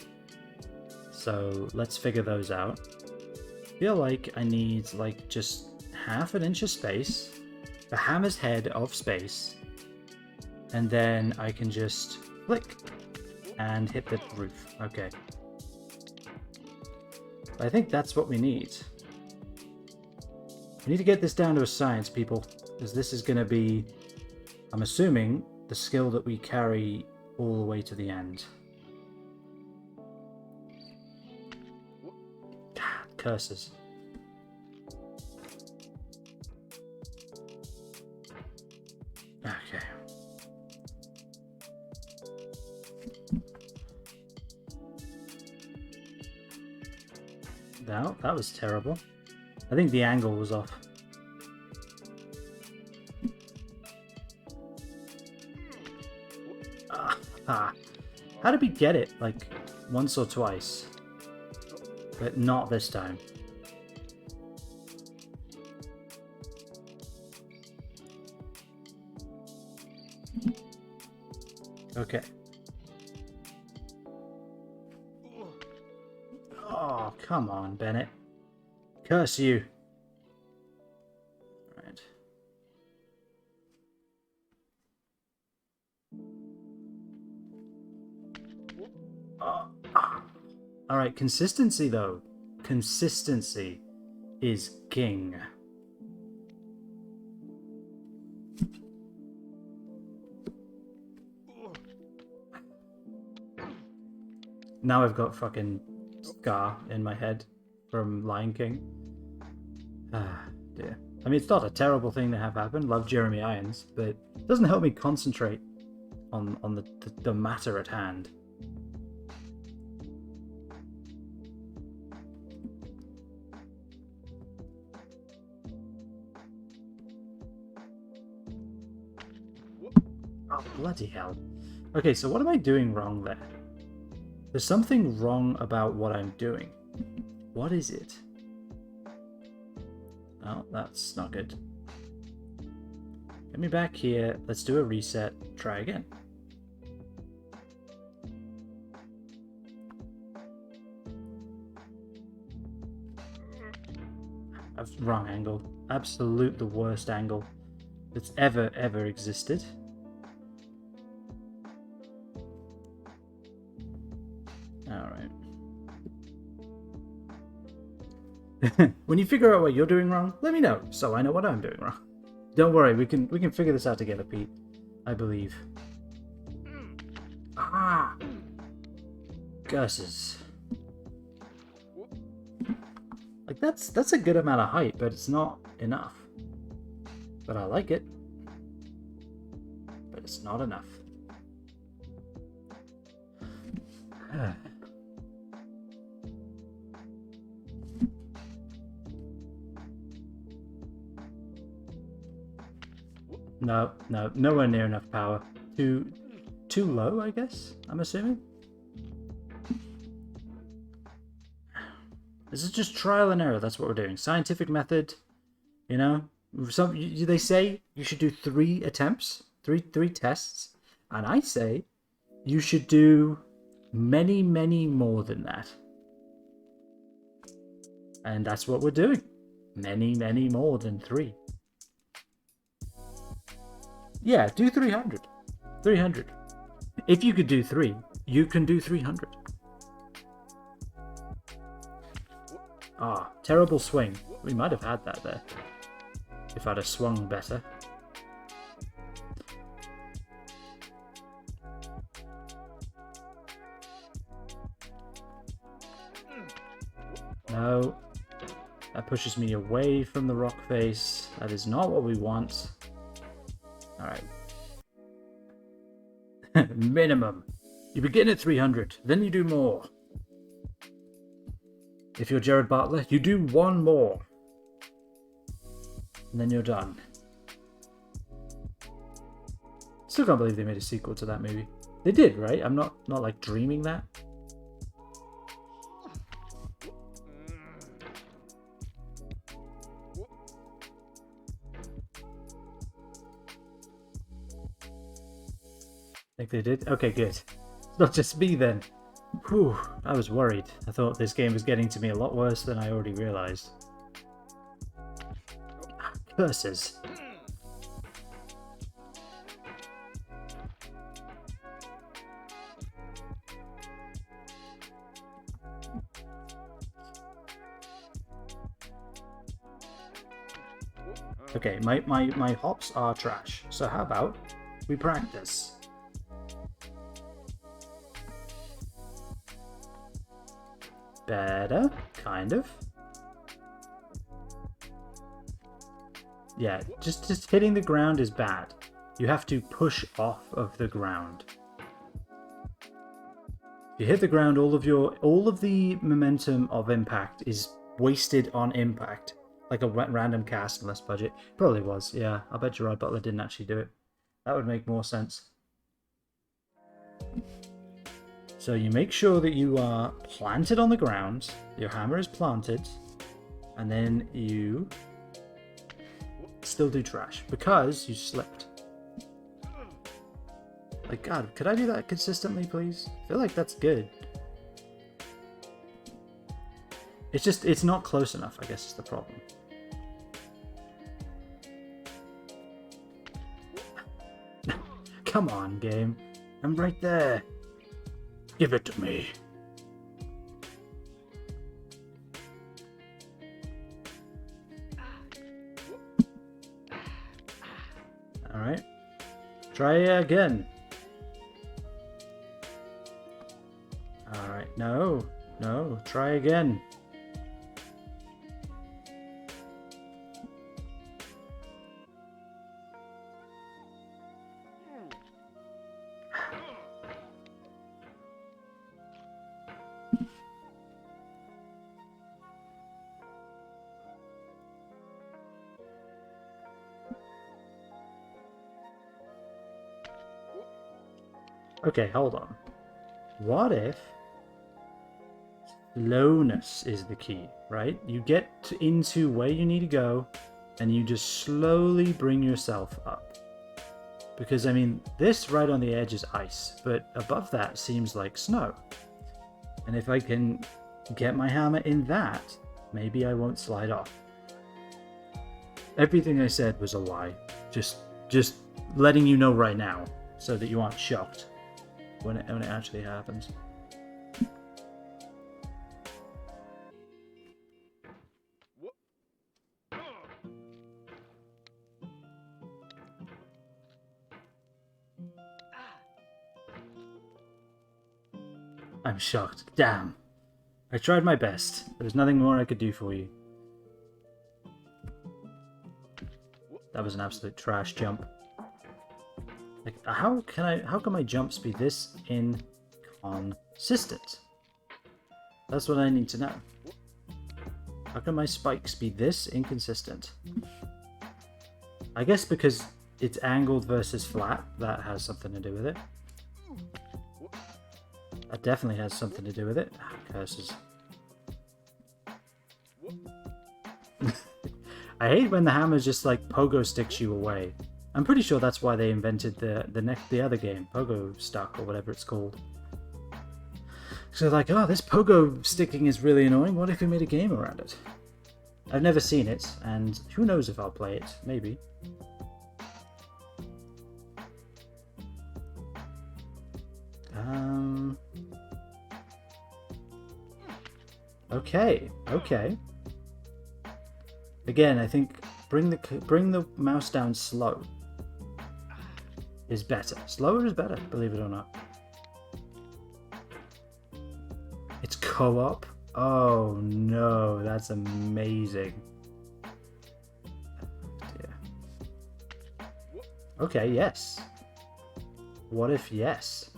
So let's figure those out. I feel like I need like just half an inch of space, the hammer's head of space, and then I can just flick and hit the roof. Okay. I think that's what we need. We need to get this down to a science, people, because this is going to be, I'm assuming, the skill that we carry all the way to the end. Curses. Okay. No, that was terrible. I think the angle was off. How did we get it, like, once or twice? But not this time. Okay. Oh, come on, Bennett. Curse you. Right. Alright, consistency though. Consistency is king. Now I've got fucking Scar in my head from Lion King. Ah, dear. I mean, it's not a terrible thing to have happen. Love Jeremy Irons, but it doesn't help me concentrate on the matter at hand. Oh, bloody hell. Okay, so what am I doing wrong there? There's something wrong about what I'm doing. What is it? Oh, that's not good. Get me back here. Let's do a reset. Try again. That's wrong angle. Absolute the worst angle that's ever existed. Alright. When you figure out what you're doing wrong, let me know, so I know what I'm doing wrong. Don't worry, we can figure this out together, Pete. I believe. Ah! Curses. Like, that's a good amount of height, but it's not enough. But I like it. But it's not enough. No, nowhere near enough power. Too low, I guess, I'm assuming. This is just trial and error, that's what we're doing. Scientific method, you know? They say you should do 3 attempts, three tests, and I say you should do many more than that. And that's what we're doing. Many more than 3. Yeah, do 300. 300. If you could do 3, you can do 300. Ah, terrible swing. We might have had that there. If I'd have swung better. No. That pushes me away from the rock face. That is not what we want. Alright. Minimum. You begin at 300, then you do more. If you're Jared Bartlett, you do 1 more. And then you're done. Still can't believe they made a sequel to that movie. They did, right? I'm not like dreaming that. Think they did? Okay, good. It's not just me then. Whew, I was worried. I thought this game was getting to me a lot worse than I already realized. Curses. Okay, my hops are trash. So how about we practice? Better, kind of. Yeah, just hitting the ground is bad. You have to push off of the ground. If you hit the ground, all of the momentum of impact is wasted on impact. Like a random cast and less budget. Probably was, yeah. I bet Gerard Butler didn't actually do it. That would make more sense. So you make sure that you are planted on the ground, your hammer is planted, and then you still do trash because you slipped. Like, God, could I do that consistently, please? I feel like that's good. It's just, it's not close enough, I guess is the problem. Come on, game. I'm right there. Give it to me. Alright. Try again. Alright, no. No, try again. Okay, hold on. What if slowness is the key, right? You get into where you need to go and you just slowly bring yourself up. Because, I mean, this right on the edge is ice, but above that seems like snow. And if I can get my hammer in that, maybe I won't slide off. Everything I said was a lie. Just letting you know right now so that you aren't shocked when it actually happens. I'm shocked. Damn. I tried my best. There's nothing more I could do for you. That was an absolute trash jump. Like, how can my jumps be this inconsistent? That's what I need to know. How can my spikes be this inconsistent? I guess because it's angled versus flat, that has something to do with it. That definitely has something to do with it. Ah, curses. I hate when the hammer just like pogo sticks you away. I'm pretty sure that's why they invented the other game, Pogo Stuck or whatever it's called. So like, oh, this pogo sticking is really annoying. What if we made a game around it? I've never seen it, and who knows if I'll play it? Maybe. Okay. Again, I think bring the mouse down slow is better. Slower is better, believe it or not. It's co-op? Oh no, that's amazing. Yeah. Okay, yes. What if yes?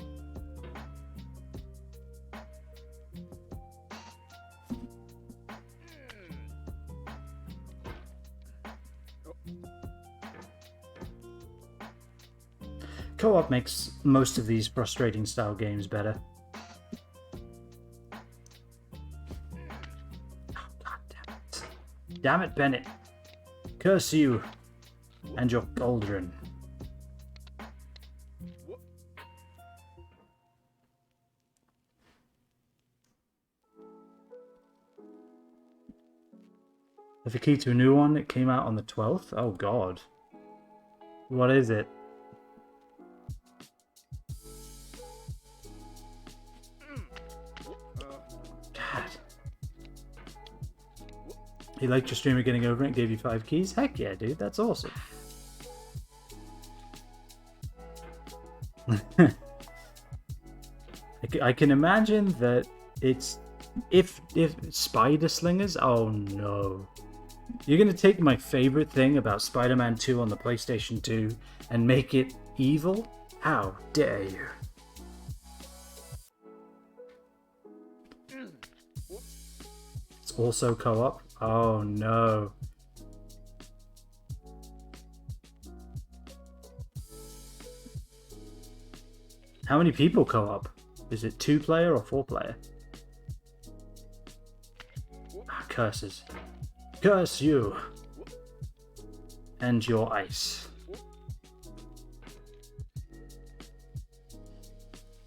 Co-op makes most of these frustrating style games better. Oh, God damn it. Damn it, Bennett. Curse you and your cauldron. The key to a new one, it came out on the 12th? Oh God. What is it? God. You liked your streamer getting over it, gave you 5 keys? Heck yeah, dude, that's awesome. I can imagine that it's... If Spider Slingers... Oh no. You're gonna take my favorite thing about Spider-Man 2 on the PlayStation 2 and make it evil? How dare you? It's also co-op? Oh no. How many people co-op? Is it 2-player or 4-player? Ah, curses. Curse you! And your ice.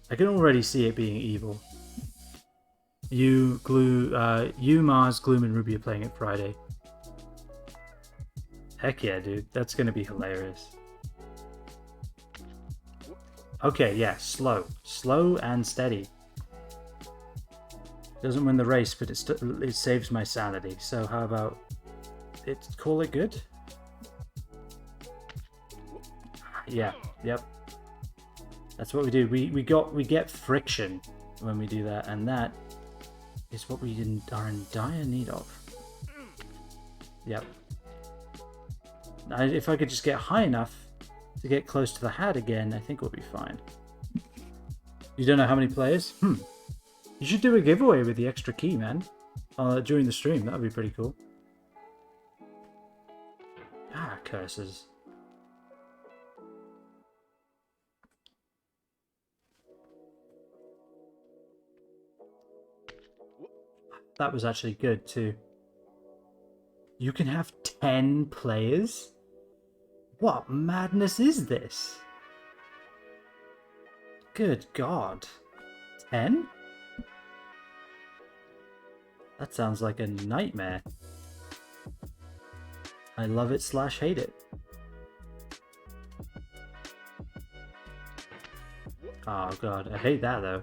I can already see it being evil. You, Mars, Gloom, and Ruby are playing it Friday. Heck yeah, dude. That's gonna be hilarious. Okay, yeah, slow. Slow and steady. Doesn't win the race, but it saves my sanity. So how about call it good? Yeah, yep. That's what we do. We get friction when we do that, and that is what we are in dire need of. Yep. If I could just get high enough to get close to the hat again, I think we'll be fine. You don't know how many players? You should do a giveaway with the extra key, man. During the stream, that would be pretty cool. Ah, curses. That was actually good too. You can have 10 players? What madness is this? Good God. 10? That sounds like a nightmare. I love it / hate it. Oh God, I hate that though.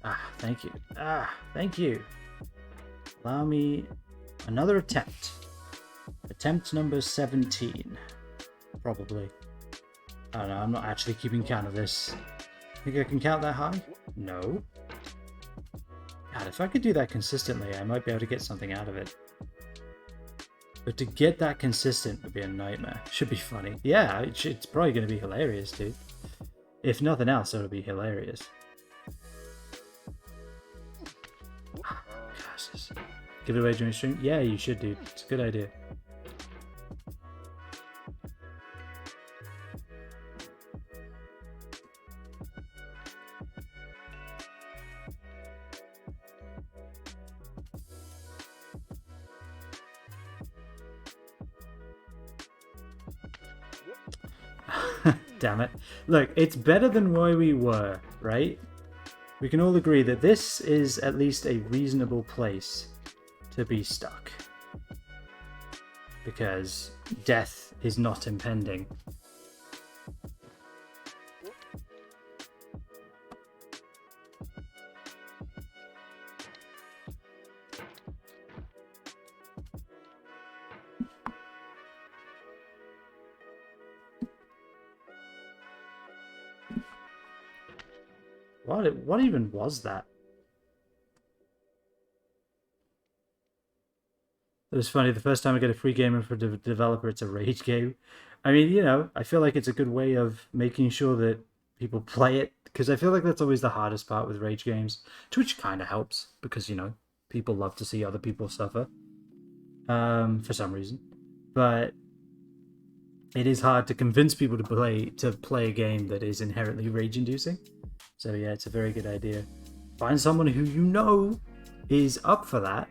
Ah, thank you. Ah, thank you. Allow me another attempt. Attempt number 17. Probably. I don't know, I'm not actually keeping count of this. Think I can count that high? No. God, if I could do that consistently, I might be able to get something out of it. But to get that consistent would be a nightmare. Should be funny. Yeah, it's probably going to be hilarious, dude. If nothing else, it'll be hilarious. Curses. Give it away during stream? Yeah, you should, dude. It's a good idea. Damn it. Look, it's better than where we were, right? We can all agree that this is at least a reasonable place to be stuck. Because death is not impending. What even was that? It was funny, the first time I get a free game for a developer, it's a rage game. I mean, you know, I feel like it's a good way of making sure that people play it, because I feel like that's always the hardest part with rage games. Twitch kind of helps, because, you know, people love to see other people suffer. For some reason. But it is hard to convince people to play a game that is inherently rage-inducing. So yeah, it's a very good idea. Find someone who you know is up for that,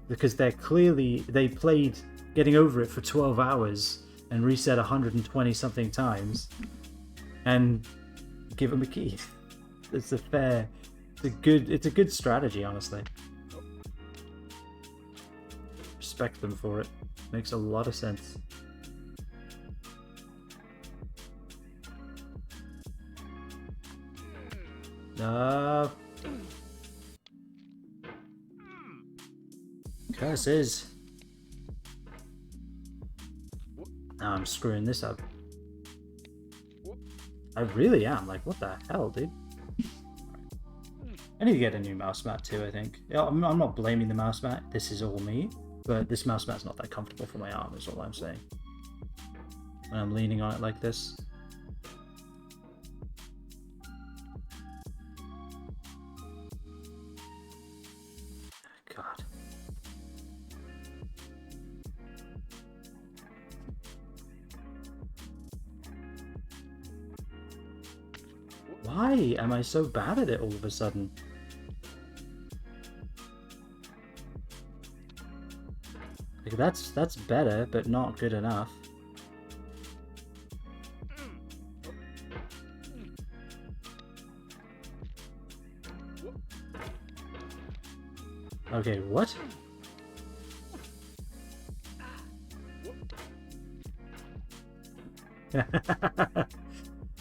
because they played Getting Over It for 12 hours and reset 120 something times, and give them a key. It's a good strategy, honestly. Respect them for it. Makes a lot of sense. No. Curses. Now I'm screwing this up. I really am. Like, what the hell, dude? I need to get a new mouse mat too, I think. I'm not blaming the mouse mat. This is all me. But this mouse mat's not that comfortable for my arm, is all I'm saying. When I'm leaning on it like this. God. Why am I so bad at it all of a sudden? Like that's better, but not good enough. Okay, what?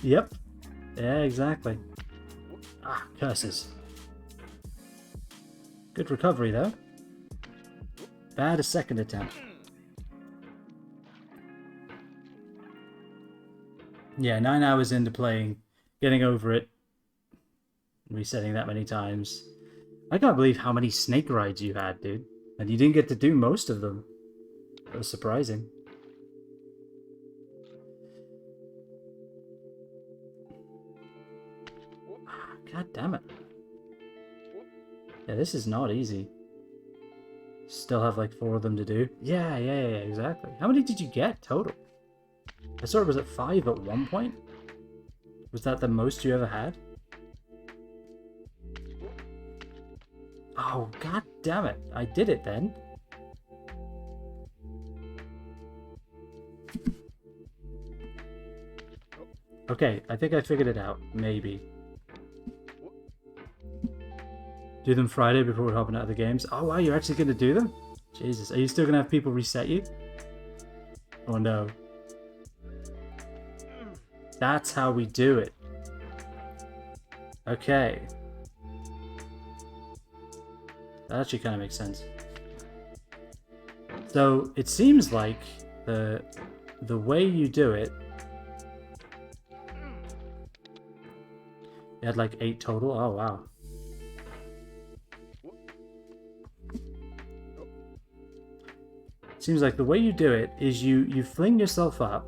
Yep. Yeah, exactly. Ah, curses. Good recovery, though. Bad a second attempt. Yeah, 9 hours into playing, getting over it, resetting that many times. I can't believe how many snake rides you had, dude. And you didn't get to do most of them. That was surprising. God damn it. Yeah, this is not easy. Still have like 4 of them to do. Yeah, exactly. How many did you get total? I saw it was at 5 at one point. Was that the most you ever had? Oh, god damn it. I did it then. Okay, I think I figured it out. Maybe. Do them Friday before we're hopping out of the games. Oh wow, you're actually going to do them? Jesus, are you still going to have people reset you? Oh no. That's how we do it. Okay. That actually kind of makes sense. So it seems like the way you do it, you had like 8 total. Oh wow. Seems like the way you do it is you fling yourself up,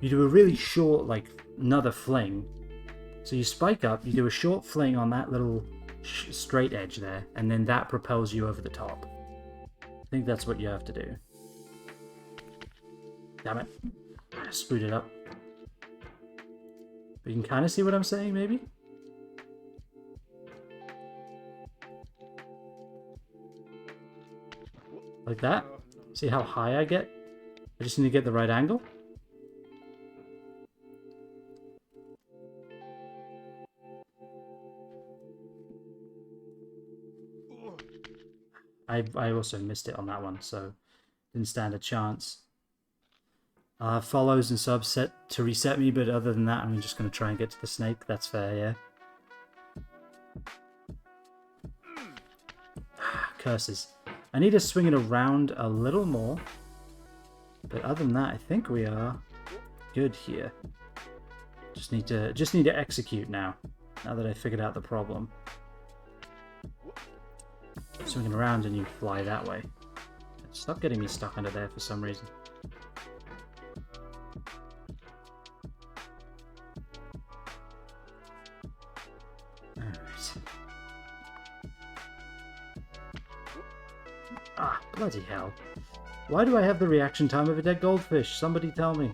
you do a really short, like, another fling. So you spike up, you do a short fling on that little straight edge there, and then that propels you over the top. I think that's what you have to do. Damn it. I screwed it up. But you can kind of see what I'm saying, maybe? Like that? See how high I get? I just need to get the right angle. I also missed it on that one, so didn't stand a chance. I'll have follows and subs set to reset me, but other than that, I'm just going to try and get to the snake. That's fair, yeah. Curses. I need to swing it around a little more. But other than that, I think we are good here. Just need to execute now. Now that I figured out the problem. Swinging around and you fly that way. Stop getting me stuck under there for some reason. Alright. Ah, bloody hell. Why do I have the reaction time of a dead goldfish? Somebody tell me.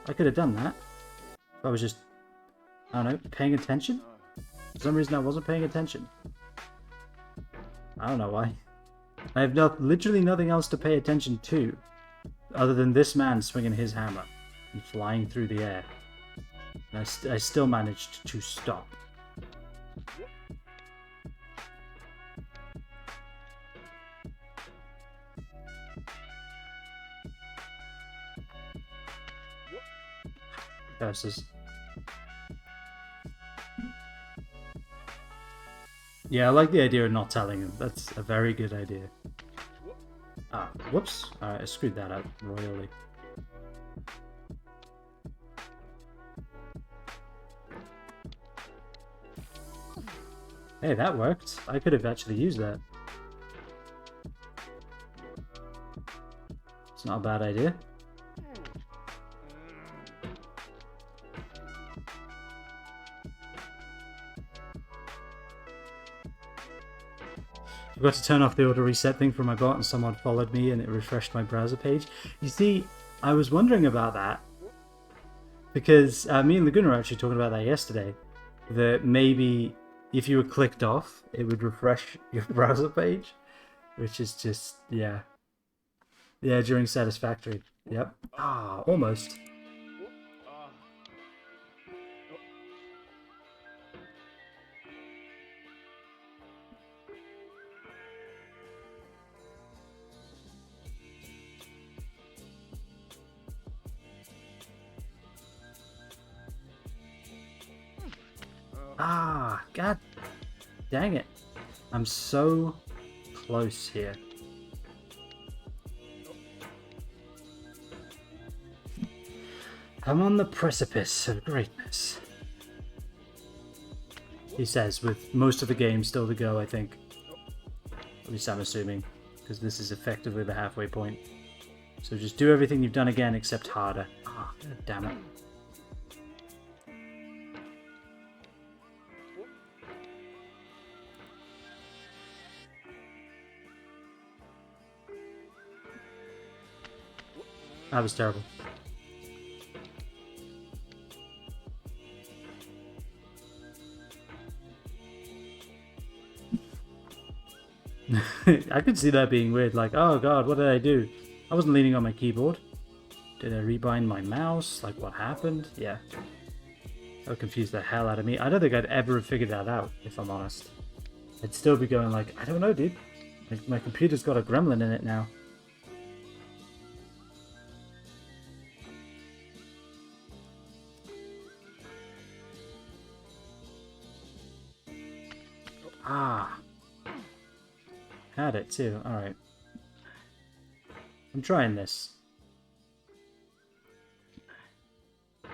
I could have done that. If I was just, I don't know, paying attention? For some reason I wasn't paying attention. I don't know why. I have literally nothing else to pay attention to, other than this man swinging his hammer and flying through the air. And I still managed to stop. Curses. Yeah, I like the idea of not telling him. That's a very good idea. Ah, whoops. Alright, I screwed that up royally. Hey, that worked. I could have actually used that. It's not a bad idea. I forgot to turn off the auto reset thing for my bot and someone followed me and it refreshed my browser page. You see, I was wondering about that. Because me and Laguna were actually talking about that yesterday. That maybe if you were clicked off, it would refresh your browser page, which is just, yeah. Yeah, during Satisfactory. Yep. Ah, almost. Ah, god dang it. I'm so close here. I'm on the precipice of greatness. He says, with most of the game still to go, I think. At least I'm assuming, because this is effectively the halfway point. So just do everything you've done again, except harder. Ah, god damn it. That was terrible. I could see that being weird, like, oh god, what did I do? I wasn't leaning on my keyboard. Did I rebind my mouse? Like, what happened? Yeah. That would confuse the hell out of me. I don't think I'd ever have figured that out, if I'm honest. I'd still be going like, I don't know, dude. My computer's got a gremlin in it now. Ah. Had it too. Alright. I'm trying this. If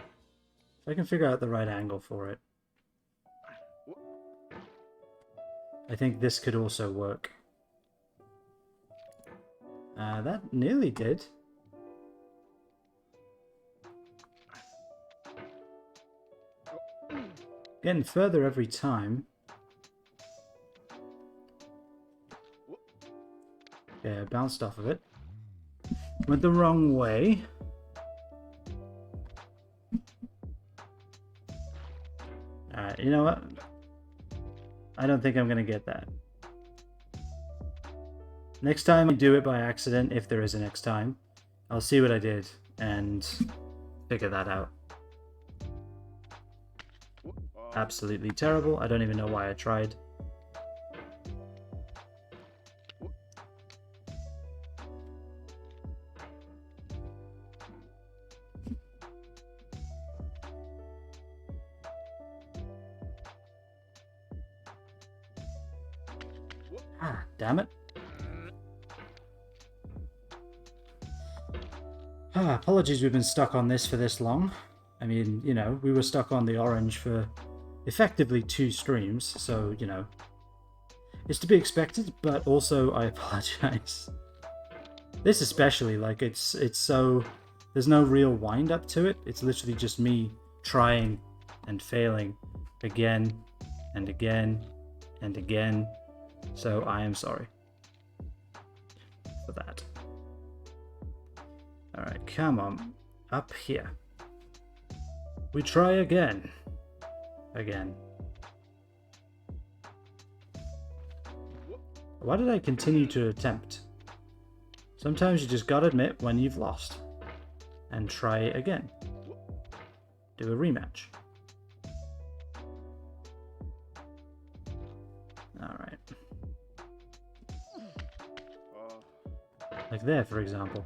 I can figure out the right angle for it. I think this could also work. That nearly did. Getting further every time. Yeah, bounced off of it. Went the wrong way. Alright, you know what? I don't think I'm going to get that. Next time I do it by accident, if there is a next time, I'll see what I did and figure that out. Absolutely terrible. I don't even know why I tried. Ah, damn it. Apologies we've been stuck on this for this long. I mean, you know, we were stuck on the orange for effectively 2 streams, so, you know, it's to be expected, but also I apologize. This especially, like, it's so... There's no real wind-up to it. It's literally just me trying and failing again and again and again. So I am sorry for that. Alright, come on. Up here. We try again. Again. Why did I continue to attempt? Sometimes you just gotta admit when you've lost. And try again. Do a rematch. Alright. Like there, for example.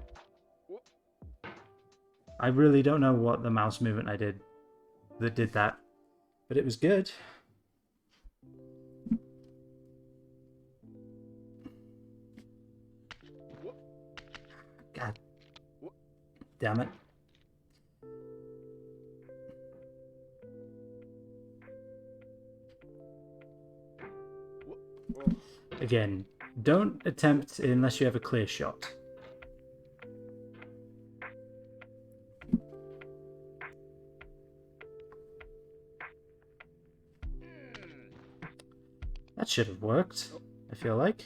I really don't know what the mouse movement I did that did that, but it was good. God damn it. Again, don't attempt unless you have a clear shot. That should have worked, I feel like.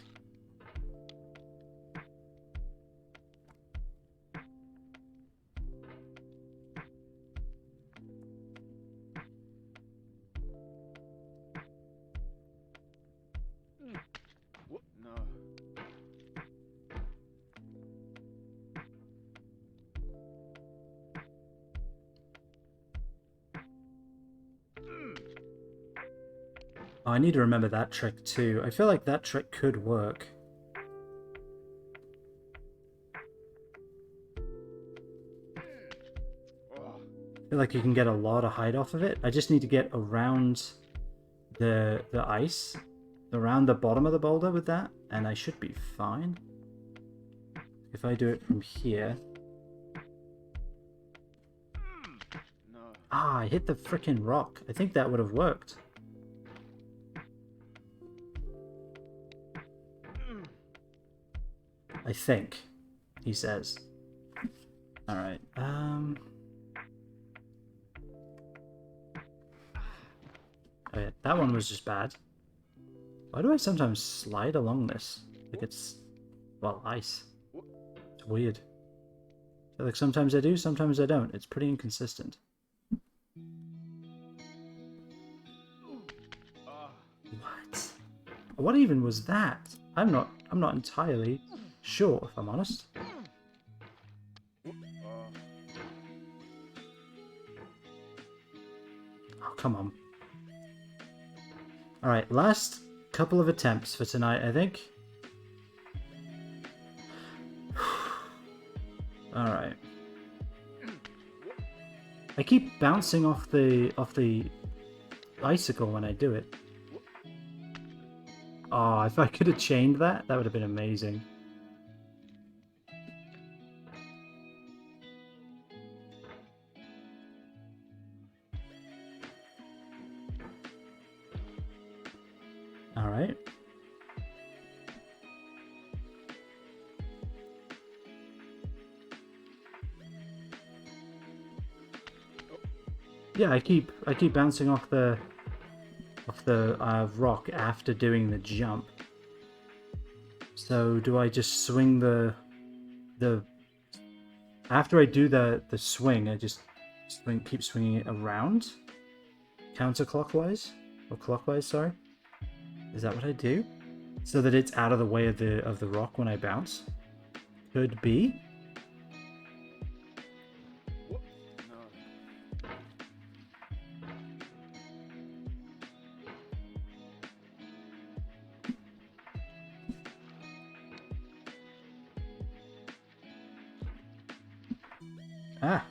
Oh, I need to remember that trick too. I feel like that trick could work. I feel like you can get a lot of height off of it. I just need to get around the ice, around the bottom of the boulder with that, and I should be fine. If I do it from here. Ah, I hit the frickin' rock. I think that would have worked. I think, he says. Alright, oh yeah, that one was just bad. Why do I sometimes slide along this? Like it's, well, ice. It's weird. I feel like sometimes I do, sometimes I don't. It's pretty inconsistent. What? What even was that? I'm not entirely sure, if I'm honest. Oh, come on. Alright, last couple of attempts for tonight, I think. Alright. I keep bouncing off the icicle when I do it. Oh, if I could have chained that, that would have been amazing. Alright. Yeah, I keep bouncing off the rock after doing the jump. So do I just swing the after I do the swing, I just keep swinging it around counterclockwise or clockwise, sorry. Is that what I do? So that it's out of the way of the rock when I bounce? Could be. Ah!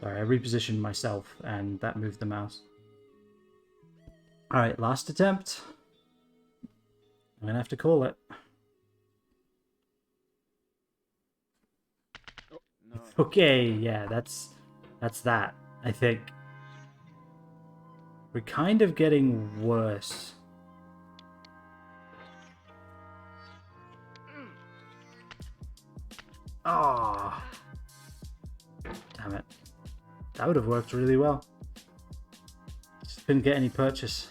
Sorry, I repositioned myself and that moved the mouse. Alright, last attempt. I'm gonna have to call it. Oh, no. Okay, yeah, that's that, I think. We're kind of getting worse. Ah, damn it. That would have worked really well. Just couldn't get any purchase.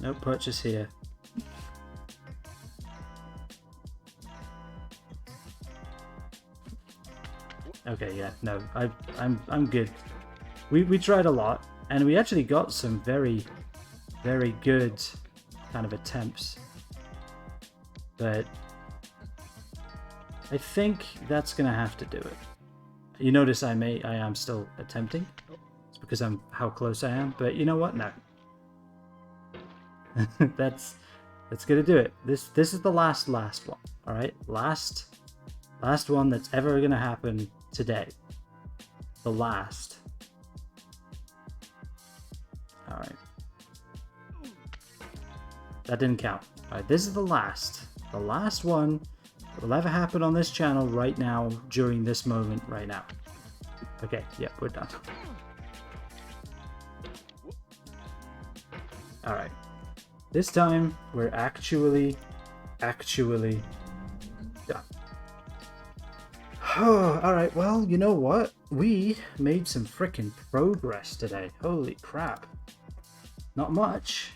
No purchase here. Okay, yeah, no, I'm good. We tried a lot, and we actually got some very, very good kind of attempts. But I think that's gonna have to do it. You notice I am still attempting. It's because I'm how close I am, but you know what? No. that's gonna do it. This is the last one. All right, last one that's ever gonna happen today. The last. All right. That didn't count. All right, this is the last one that will ever happen on this channel right now during this moment right now. Okay, yeah, we're done. All right. This time, we're actually done. Alright, well, you know what? We made some frickin' progress today. Holy crap. Not much.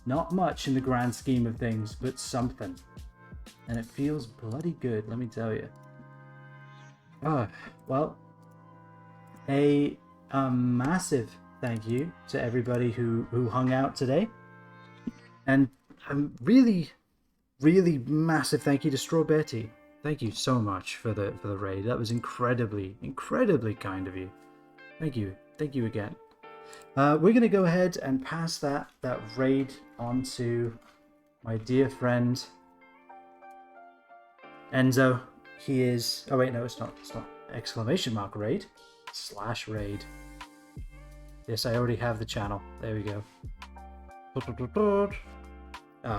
Not much in the grand scheme of things, but something. And it feels bloody good, let me tell you. Well, a massive thank you to everybody who hung out today. And a really, really massive thank you to Strawberry. Thank you so much for the raid. That was incredibly, incredibly kind of you. Thank you. Thank you again. We're going to go ahead and pass that raid on to my dear friend Enzo. He is... Oh, wait, no, it's not. It's not. Exclamation mark raid. / raid. Yes, I already have the channel. There we go.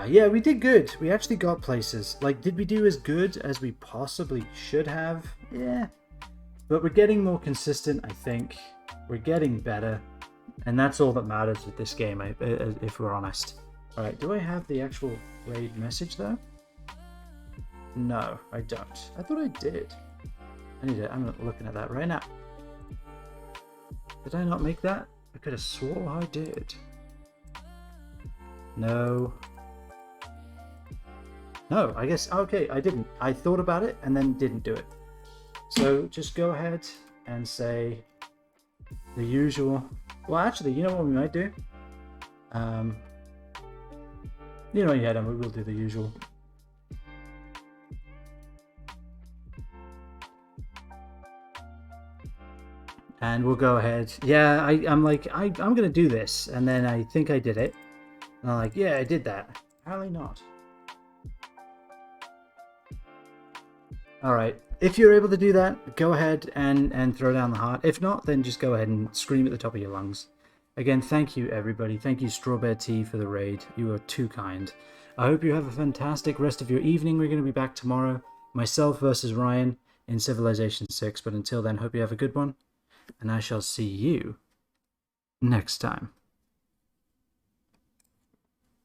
Yeah, we did good. We actually got places. Like, did we do as good as we possibly should have? Yeah. But we're getting more consistent, I think. We're getting better. And that's all that matters with this game, if we're honest. Alright, do I have the actual raid message, though? No, I don't. I thought I did. I'm looking at that right now. Did I not make that? I could have swore I did. No. No, I guess... Okay, I didn't. I thought about it and then didn't do it. So just go ahead and say the usual... Well, actually, you know what we might do? You know, yeah, no, we'll do the usual. And we'll go ahead. Yeah, I'm like, I'm going to do this. And then I think I did it. And I'm like, yeah, I did that. Apparently not. Alright, if you're able to do that, go ahead and throw down the heart. If not, then just go ahead and scream at the top of your lungs. Again, thank you everybody. Thank you Strawberry Tea for the raid. You are too kind. I hope you have a fantastic rest of your evening. We're going to be back tomorrow. Myself versus Ryan in Civilization 6. But until then, hope you have a good one. And I shall see you next time.